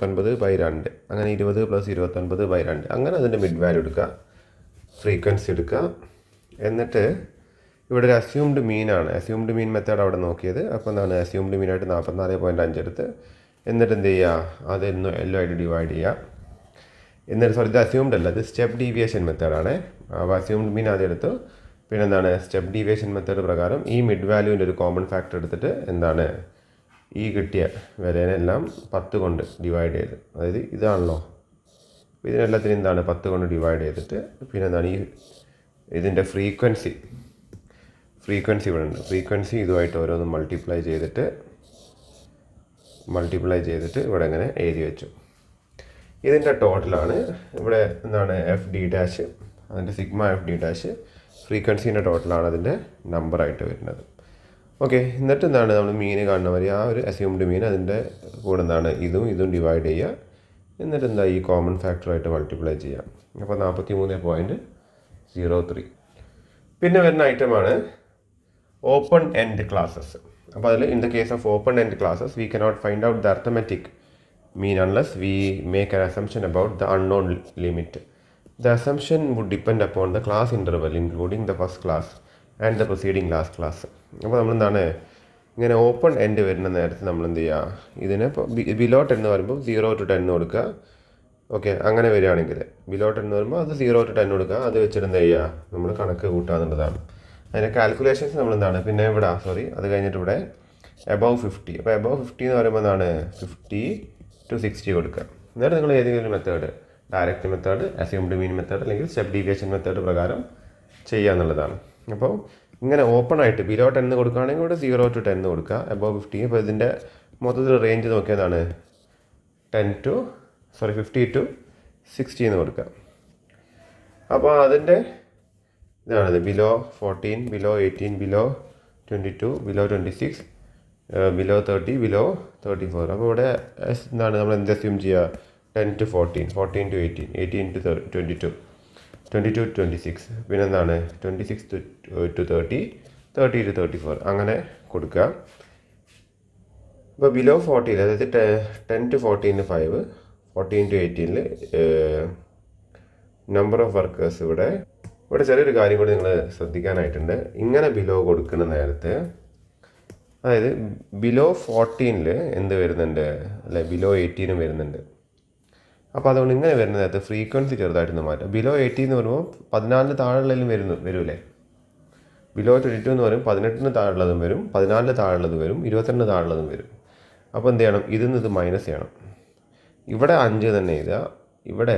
Speaker 1: 19/2, അങ്ങനെ 20 + 29/2, അങ്ങനെ അതിൻ്റെ മിഡ് വാല്യൂ എടുക്കുക, ഫ്രീക്വൻസി എടുക്കുക. എന്നിട്ട് ഇവിടെ ഒരു അസ്യൂംഡ് മീനാണ്, അസ്യൂംഡ് മീൻ മെത്തേഡ് അവിടെ നോക്കിയത്. അപ്പോൾ എന്താണ് അസ്യൂംഡ് മീനായിട്ട് 44.5 എടുത്ത്, എന്നിട്ട് എന്ത് ചെയ്യുക, അത് എല്ലോ ആയിട്ട് ഡിവൈഡ് ചെയ്യുക. എന്നിട്ട് ഇത് അസ്യൂംഡ് അല്ല, ഇത് സ്റ്റെപ്പ് ഡീവിയേഷൻ മെത്തേഡാണ്. അപ്പോൾ അസ്യൂംഡ് മീൻ ആദ്യം എടുത്തു, പിന്നെ എന്താണ് സ്റ്റെപ്പ് ഡീവിയേഷൻ മെത്തേഡ് പ്രകാരം ഈ മിഡ് വാല്യൂവിൻ്റെ ഒരു കോമൺ ഫാക്ടർ എടുത്തിട്ട് എന്താണ് ഈ കിട്ടിയ വിലനെല്ലാം 10 കൊണ്ട് ഡിവൈഡ് ചെയ്ത്, അതായത് ഇതാണല്ലോ, ഇതിനെല്ലാത്തിനും എന്താണ് 10 കൊണ്ട് ഡിവൈഡ് ചെയ്തിട്ട്, പിന്നെ എന്താണ് ഇതിൻ്റെ ഫ്രീക്വൻസി ഇവിടെ ഉണ്ട്. ഫ്രീക്വൻസി ഇതുമായിട്ട് ഓരോന്നും മൾട്ടിപ്ലൈ ചെയ്തിട്ട് ഇവിടെ ഇങ്ങനെ എഴുതി വെച്ചു. ഇതിൻ്റെ ടോട്ടലാണ് ഇവിടെ എന്താണ് എഫ് ഡി ഡാഷ്, അതിൻ്റെ സിഗ്മ എഫ് ഡി ഡാഷ് ഫ്രീക്വൻസീൻ്റെ ടോട്ടലാണ് അതിൻ്റെ നമ്പറായിട്ട് വരുന്നത്. ഓക്കെ, എന്നിട്ട് എന്താണ് നമ്മൾ മീൻ കാണുന്ന മാതിരി ആ ഒരു അസ്യൂംഡ് മീൻ അതിൻ്റെ കൂടെ എന്താണ് ഇതും ഡിവൈഡ് ചെയ്യുക. എന്നിട്ട് എന്താ ഈ കോമൺ ഫാക്ടറായിട്ട് മൾട്ടിപ്ലൈ ചെയ്യാം. അപ്പോൾ 43.03. പിന്നെ വരുന്ന ഐറ്റമാണ് ഓപ്പൺ എൻഡ് ക്ലാസ്സസ്. അപ്പോൾ അതിൽ in the case of open end classes we cannot find out the arithmetic mean unless we make an assumption about the unknown limit. The assumption would depend upon the class interval including the first class and the preceding last class. അപ്പോൾ നമ്മളെന്താണ് ഇങ്ങനെ open end വരുന്ന നേരത്ത് നമ്മൾ എന്ത് ചെയ്യുക, ഇതിനെ ഇപ്പോൾ ബിലോ 10 എന്ന് പറയുമ്പോൾ 0 to 10 കൊടുക്കുക. ഓക്കെ, അങ്ങനെ വരികയാണെങ്കിൽ ബിലോ 10 എന്ന് പറയുമ്പോൾ അത് 0 to 10 കൊടുക്കുക. അത് വെച്ചിട്ട് എന്ത് ചെയ്യുക, നമ്മൾ കണക്ക് കൂട്ടുക എന്നുള്ളതാണ്. അതിൻ്റെ കാൽക്കുലേഷൻസ് നമ്മളെന്താണ് പിന്നെ ഇവിടെ അത് കഴിഞ്ഞിട്ട് ഇവിടെ എബവ് 50. അപ്പോൾ എബവ് 50 എന്ന് പറയുമ്പോൾ എന്താണ് 50 to 60 കൊടുക്കുക. എന്നിട്ട് നിങ്ങൾ ഏതെങ്കിലും method, direct method, assumed mean method, അല്ലെങ്കിൽ സ്റ്റെപ്പ് ഡീവിയേഷൻ മെത്തേഡ് പ്രകാരം ചെയ്യുക എന്നുള്ളതാണ്. അപ്പോൾ ഇങ്ങനെ ഓപ്പൺ ആയിട്ട് ബിലോ 10 കൊടുക്കുകയാണെങ്കിൽ ഇവിടെ 0 to 10 കൊടുക്കുക, എബവ് 50. അപ്പോൾ ഇതിൻ്റെ മൊത്തത്തിൽ റേഞ്ച് നോക്കിയതാണ് 50 to 60 എന്ന് കൊടുക്കുക. അപ്പോൾ അതിൻ്റെ ഇതാണിത് below 14, below 18, below 22, below 26, below 30, below 34. അപ്പോൾ ഇവിടെ എന്താണ് നമ്മൾ എന്ത് അസ്യൂം ചെയ്യുക, 10 to 14, 14 to 18, 18 to 22, 22 to 26, പിന്നെ എന്താണ് 26 to 30, 30 to 34 അങ്ങനെ കൊടുക്കുക. ഇപ്പോൾ ബിലോ 40, അതായത് 10 to 14 5, 14 to 18 number of workers. ഇവിടെ ചെറിയൊരു കാര്യം കൂടി നിങ്ങൾ ശ്രദ്ധിക്കാനായിട്ടുണ്ട്. ഇങ്ങനെ ബിലോ കൊടുക്കുന്ന നേരത്ത്, അതായത് ബിലോ 14 എന്ത് വരുന്നുണ്ട്, അല്ലെ ബിലോ 18 വരുന്നുണ്ട്. അപ്പോൾ അതുകൊണ്ട് ഇങ്ങനെ വരുന്ന നേരത്ത് ഫ്രീക്വൻസി ചെറുതായിട്ടൊന്ന് മാറ്റാം. ബിലോ 18 എന്ന് പറയുമ്പോൾ 14 താഴെയുള്ളതിലും വരൂലേ. ബിലോ 22 എന്ന് പറയും 18 താഴെയുള്ളതും വരും, 14 താഴെയുള്ളതും വരും, 22 താഴെയുള്ളതും വരും. അപ്പോൾ എന്ത് ചെയ്യണം, ഇത് മൈനസ് ചെയ്യണം. ഇവിടെ 5 തന്നെ എഴുതുക, ഇവിടെ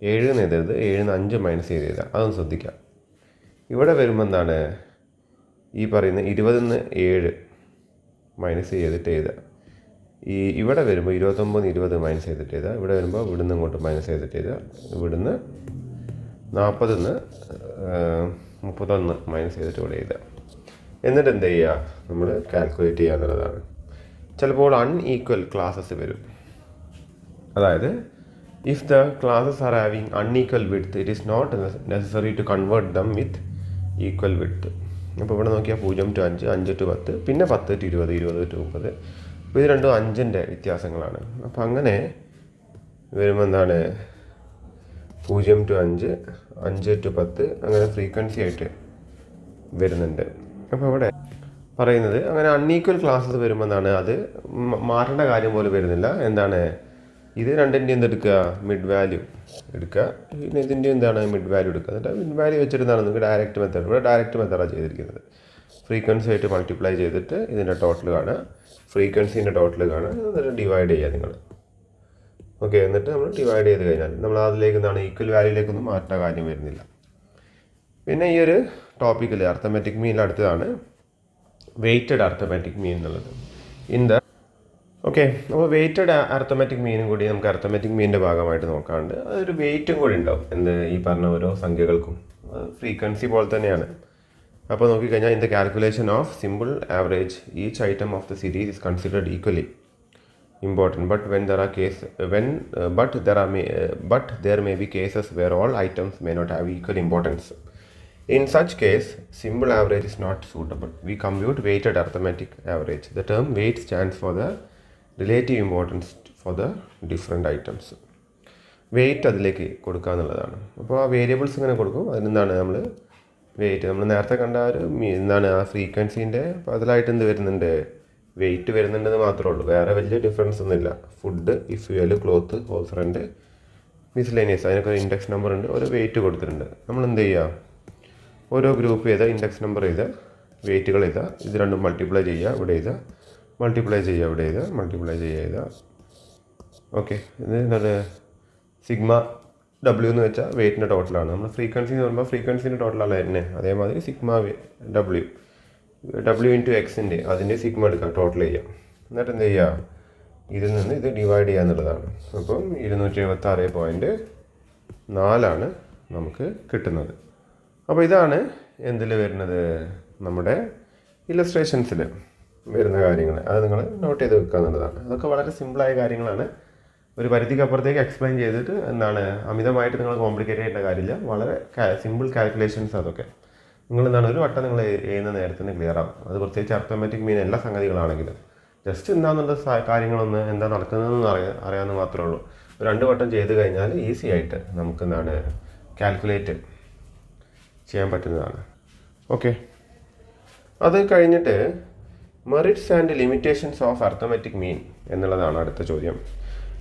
Speaker 1: 7 എന്ന് എഴുതരുത്, 7 5 മൈനസ് ചെയ്ത് എഴുതുക. അതൊന്ന് ശ്രദ്ധിക്കാം. ഇവിടെ വരുമ്പോൾ എന്താണ് ഈ പറയുന്ന 20 7 മൈനസ് ചെയ്തിട്ട് എഴുതുക. ഇവിടെ വരുമ്പോൾ 29 20 മൈനസ് ചെയ്തിട്ട് എഴുതുക. ഇവിടെ വരുമ്പോൾ ഇവിടുന്ന് ഇങ്ങോട്ട് മൈനസ് ചെയ്തിട്ട് എഴുതുക. ഇവിടുന്ന് 40 31 മൈനസ് ചെയ്തിട്ട് ഇവിടെ എഴുതുക. എന്നിട്ട് എന്ത് ചെയ്യുക, നമ്മൾ കാൽക്കുലേറ്റ് ചെയ്യുക എന്നുള്ളതാണ്. ചിലപ്പോൾ അൺഈക്വൽ ക്ലാസ്സസ് വരും. അതായത് if the classes are having unequal width it is not necessary to convert them with equal width. അപ്പോൾ ഇവിടെ നോക്കിയാൽ 0 to 5, 5 to 10, പിന്നെ 10 to 20, 20 to 30. അപ്പോൾ ഇത് രണ്ടും 5ൻ്റെ വ്യത്യാസങ്ങളാണ്. അപ്പോൾ അങ്ങനെ വരുമ്പോൾ എന്താണ് 0 to 5, 5 to 10 അങ്ങനെ ഫ്രീക്വൻസി ആയിട്ട് വരുന്നുണ്ട്. അപ്പോൾ അവിടെ പറയുന്നത് അങ്ങനെ അൺഈക്വൽ ക്ലാസ്സസ് വരുമ്പോൾ എന്താണ് അത് മാറേണ്ട കാര്യം പോലെ വരുന്നില്ല. എന്താണ് ഇത് രണ്ടിൻ്റെ എന്തെടുക്കുക, മിഡ് വാല്യൂ എടുക്കുക, പിന്നെ ഇതിൻ്റെ എന്താണ് മിഡ് വാല്യൂ എടുക്കുക. എന്നിട്ട് മിഡ് വാല്യൂ വെച്ചിട്ട് എന്താണ് നിങ്ങൾക്ക് ഡയറക്റ്റ് മെത്തേഡ്, ഇവിടെ ഡയറക്റ്റ് മെത്തേഡാണ് ചെയ്തിരിക്കുന്നത്. ഫ്രീക്വൻസി ആയിട്ട് മൾട്ടിപ്ലൈ ചെയ്തിട്ട് ഇതിൻ്റെ ടോട്ടൽ കാണുക, ഫ്രീക്വൻസീൻ്റെ ടോട്ടൽ കാണുക, എന്നിട്ട് ഡിവൈഡ് ചെയ്യുക നിങ്ങൾ. ഓക്കെ, എന്നിട്ട് നമ്മൾ ഡിവൈഡ് ചെയ്ത് കഴിഞ്ഞാൽ നമ്മൾ അതിലേക്ക് എന്താണ് ഈക്വൽ വാല്യൂയിലേക്കൊന്നും മാറ്റേണ്ട കാര്യം വരുന്നില്ല. പിന്നെ ഈ ഒരു ടോപ്പിക്കിൽ അർത്ഥമെറ്റിക് മീനിൽ അടുത്തതാണ് വെയ്റ്റഡ് അർത്ഥമെറ്റിക് മീൻ എന്നുള്ളത്. ഓക്കെ, അപ്പോൾ വെയ്റ്റഡ് അർത്ഥമെറ്റിക് മീനും കൂടി നമുക്ക് അർത്ഥമെറ്റിക് മീനിൻ്റെ ഭാഗമായിട്ട് നോക്കാറുണ്ട്. അതൊരു വെയ്റ്റും കൂടി ഉണ്ടാവും ഈ പറഞ്ഞ ഓരോ സംഖ്യകൾക്കും. ഫ്രീക്വൻസി പോലെ തന്നെയാണ്. അപ്പോൾ നോക്കിക്കഴിഞ്ഞാൽ in the calculation of simple average each item of the series is considered equally important, but there may be cases where all items may not have equal importance. In such case, simple average is not suitable. We compute weighted arithmetic average. The term weight stands for the relative importance for the different items. Weight അതിലേക്ക് കൊടുക്കുക എന്നുള്ളതാണ്. അപ്പോൾ ആ variables ഇങ്ങനെ കൊടുക്കും. അതിനെന്താണ് നമ്മൾ wait, നമ്മൾ നേരത്തെ കണ്ട ഒരു എന്താണ് ആ ഫ്രീക്വൻസീൻ്റെ അതിലായിട്ട് എന്ത് വരുന്നുണ്ട്, വെയിറ്റ് വരുന്നുണ്ടെന്ന് മാത്രമേ ഉള്ളൂ. വേറെ വലിയ ഡിഫറൻസ് ഒന്നുമില്ല. Food, fuel, cloth, house rent, miscellaneous, അതിനൊക്കെ ഇൻഡെക്സ് നമ്പർ ഉണ്ട്, ഓരോ വെയിറ്റ് കൊടുത്തിട്ടുണ്ട്. നമ്മൾ എന്ത് ചെയ്യുക, ഓരോ ഗ്രൂപ്പ് ചെയ്താൽ ഇൻഡെക്സ് നമ്പർ ചെയ്താൽ വെയിറ്റുകൾ ചെയ്താൽ ഇത് രണ്ടും മൾട്ടിപ്ലൈ ചെയ്യുക, ഇവിടെ ചെയ്താൽ മൾട്ടിപ്ലൈ ചെയ്യുക, ഇവിടെ ചെയ്താൽ മൾട്ടിപ്ലൈ ചെയ്യുക. ഓക്കെ, ഇത് എന്താണ് സിഗ്മ ഡബ്ല്യു എന്ന് വെച്ചാൽ വെയിറ്റിൻ്റെ ടോട്ടലാണ്. നമ്മൾ ഫ്രീക്വൻസി എന്ന് പറയുമ്പോൾ ഫ്രീക്വൻസിൻ്റെ ടോട്ടലാണ് തന്നെ. അതേമാതിരി സിഗ്മ ഡബ്ല്യു ഇൻറ്റു എക്സിൻ്റെ അതിൻ്റെ സിഗ്മ എടുക്കുക, ടോട്ടൽ ചെയ്യാം. എന്നിട്ട് എന്ത് ചെയ്യുക, ഇതിൽ നിന്ന് ഇത് ഡിവൈഡ് ചെയ്യുക എന്നുള്ളതാണ്. അപ്പം 276.4 നമുക്ക് കിട്ടുന്നത്. അപ്പോൾ ഇതാണ് എന്തിൽ വരുന്നത്, നമ്മുടെ ഇല്ലസ്ട്രേഷൻസിൽ വരുന്ന കാര്യങ്ങൾ. അത് നിങ്ങൾ നോട്ട് ചെയ്ത് വെക്കുക എന്നുള്ളതാണ്. അതൊക്കെ വളരെ സിമ്പിളായ കാര്യങ്ങളാണ്. ഒരു പരിധിക്ക് അപ്പുറത്തേക്ക് എക്സ്പ്ലെയിൻ ചെയ്തിട്ട് അമിതമായിട്ട് നിങ്ങൾ കോംപ്ലിക്കേറ്റ് ചെയ്യേണ്ട കാര്യമില്ല. വളരെ സിമ്പിൾ കാൽക്കുലേഷൻസ് അതൊക്കെ നിങ്ങൾ ഒരു വട്ടം നിങ്ങൾ ചെയ്യുന്ന നേരത്തിന് ക്ലിയർ ആവും. അത് പ്രത്യേകിച്ച് അർത്ഥമെറ്റിക് മീൻ എല്ലാ സംഗതികളാണെങ്കിലും ജസ്റ്റ് എന്താണെന്നുള്ള കാര്യങ്ങളൊന്ന് എന്താ നടക്കുന്നതെന്ന് അറിയാമെന്ന് മാത്രമേ ഉള്ളൂ. 2 വട്ടം ചെയ്ത് കഴിഞ്ഞാൽ ഈസി ആയിട്ട് നമുക്ക് കാൽക്കുലേറ്റ് ചെയ്യാൻ പറ്റുന്നതാണ്. ഓക്കെ, അത് കഴിഞ്ഞിട്ട് merits and limitations of arithmetic mean എന്നുള്ളതാണ് അടുത്ത ചോദ്യം.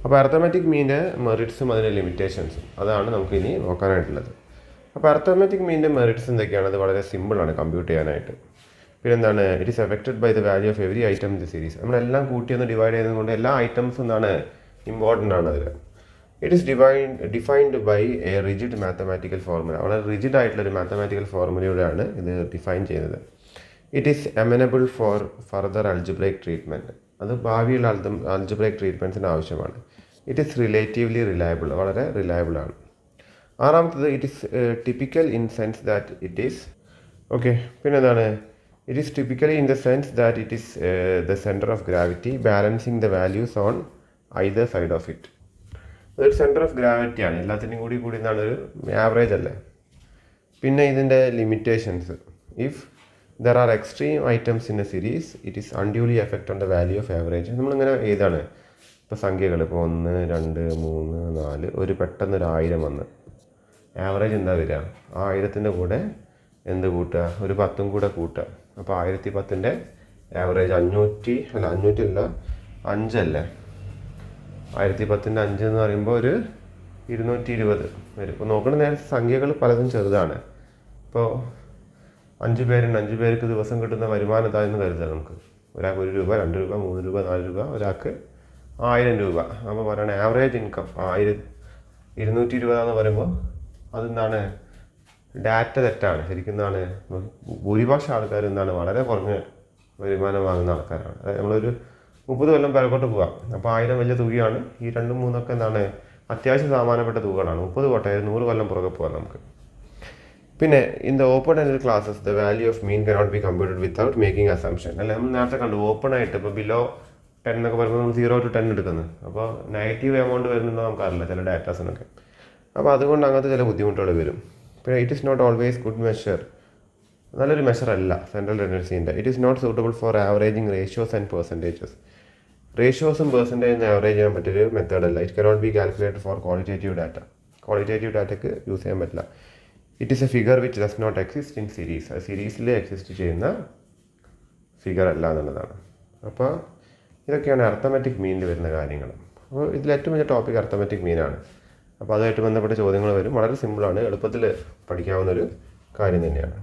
Speaker 1: അപ്പോൾ അർത്ഥമെറ്റിക് മീൻ്റെ മെറിറ്റ്സും അതിൻ്റെ ലിമിറ്റേഷൻസും അതാണ് നമുക്ക് ഇനി നോക്കാനായിട്ടുള്ളത്. അപ്പോൾ അർത്ഥമെറ്റിക് മീൻ്റെ മെറിറ്റ്സ് എന്തൊക്കെയാണ്, അത് വളരെ സിമ്പിളാണ് കമ്പ്യൂട്ട് ചെയ്യാനായിട്ട്. പിന്നെ എന്താണ്, it is affected by the value of every item in the series. നമ്മളെല്ലാം കൂട്ടിയൊന്ന് ഡിവൈഡ് ചെയ്യുന്നതുകൊണ്ട് എല്ലാ ഐറ്റംസും ഇമ്പോർട്ടൻ്റ് ആണ് അതിൽ. It is defined by a rigid mathematical formula. വളരെ റിജിഡ് ആയിട്ടുള്ളൊരു മാത്തമാറ്റിക്കൽ ഫോർമുലയോടെയാണ് ഇത് ഡിഫൈൻ ചെയ്യുന്നത്. It is amenable for further algebraic treatment. അത് ഭാവിയുള്ള അൾജിബ്രൈക് ട്രീറ്റ്മെൻറ്റ്സിന് ആവശ്യമാണ്. ഇറ്റ് ഈസ് റിലേറ്റീവ്ലി റിലയബിൾ, വളരെ റിലയബിൾ ആണ്. 6ാമത്തത് it is typical in sense that it is okay. പിന്നെ എന്താണ്, it is typically in the sense that it is the centre of gravity balancing the values on either side of it. അതൊരു centre of ഗ്രാവിറ്റിയാണ്, എല്ലാത്തിനും കൂടി എന്താണ് ഒരു average അല്ലേ. പിന്നെ ഇതിൻ്റെ limitations, if there are extreme items in a series it is unduly effect on the value of average. നമ്മളിങ്ങനെ ഏതാണ് ഇപ്പോൾ സംഖ്യകൾ, ഇപ്പോൾ 1, 2, 3, 4 ഒരു പെട്ടെന്നൊരു 1000 വന്ന് ആവറേജ് എന്താ വരിക, 1000ൻ്റെ കൂടെ എന്ത് കൂട്ടുക, ഒരു 10ഉം കൂടെ കൂട്ടുക. അപ്പോൾ 1010ൻ്റെ ആവറേജ് 500 അല്ല 5 അല്ലേ. 1010ൻ്റെ 5 എന്ന് പറയുമ്പോൾ ഒരു 220 വരും. ഇപ്പോൾ നോക്കുന്ന നേരത്തെ സംഖ്യകൾ പലതും ചെറുതാണ്. ഇപ്പോൾ 5 പേരുണ്ട്, 5 പേർക്ക് ദിവസം കിട്ടുന്ന വരുമാനം ഇതായെന്ന് കരുതുക. നമുക്ക് ഒരാൾക്ക് 1 രൂപ, 2 രൂപ, 3 രൂപ, 4 രൂപ, ഒരാൾക്ക് 1000 രൂപ. അപ്പോൾ പറയുകയാണ് ആവറേജ് ഇൻകം 220 എന്ന് പറയുമ്പോൾ അതെന്താണ്, ഡാറ്റ തെറ്റാണ്. ശരിക്കും എന്താണ്, ഭൂരിഭാഗം ആൾക്കാർ എന്താണ് വളരെ കുറഞ്ഞ വരുമാനം വാങ്ങുന്ന ആൾക്കാരാണ്. അതായത് നമ്മളൊരു 30 കൊല്ലം പിറകോട്ട് പോകാം. അപ്പോൾ 1000 വലിയ തുകയാണ്. ഈ 2, 3 എന്താണ് അത്യാവശ്യം സാമാന്യപ്പെട്ട തുകകളാണ്. 30 കോട്ടെ 100 കൊല്ലം പുറകെ പോകാം നമുക്ക്. പിന്നെ in the open ended classes the value of mean cannot be computed without making assumption. അല്ലെ, നമ്മൾ നേരത്തെ കണ്ടു ഓപ്പൺ ആയിട്ട് ഇപ്പോൾ ബിലോ 10 എന്നൊക്കെ പറയുമ്പോൾ നമ്മൾ 0 to 10 എടുക്കുന്നത്. അപ്പോൾ നെഗറ്റീവ് എമൗണ്ട് വരുന്നുണ്ടോ നമുക്കറിയില്ല ചില ഡാറ്റാസിനൊക്കെ. അപ്പോൾ അതുകൊണ്ട് അങ്ങനത്തെ ചില ബുദ്ധിമുട്ടുകൾ വരും. പിന്നെ it is not always good measure, നല്ലൊരു മെഷറല്ല സെൻട്രൽ ടെൻഡൻസീൻ്റെ. It is not suitable for averaging ratios and percentages. റേഷ്യോസും പെർസെൻറ്റേജും ആവറേജ് ചെയ്യാൻ പറ്റിയൊരു മെത്തേഡല്ല. It cannot be calculated for qualitative data. Qualitative ഡാറ്റയ്ക്ക് യൂസ് ചെയ്യാൻ പറ്റില്ല. It is a figure which does not exist in series. അത് സീരീസിൽ എക്സിസ്റ്റ് ചെയ്യുന്ന ഫിഗർ അല്ല എന്നുള്ളതാണ്. അപ്പോൾ ഇതൊക്കെയാണ് അർത്ഥമെറ്റിക് മീനിൽ വരുന്ന കാര്യങ്ങൾ. അപ്പോൾ ഇതിൽ ഏറ്റവും വലിയ ടോപ്പിക് അർത്ഥമെറ്റിക് മീനാണ്. അപ്പോൾ അതുമായിട്ട് ബന്ധപ്പെട്ട ചോദ്യങ്ങൾ വരും. വളരെ സിമ്പിളാണ്, എളുപ്പത്തിൽ പഠിക്കാവുന്നൊരു കാര്യം തന്നെയാണ്.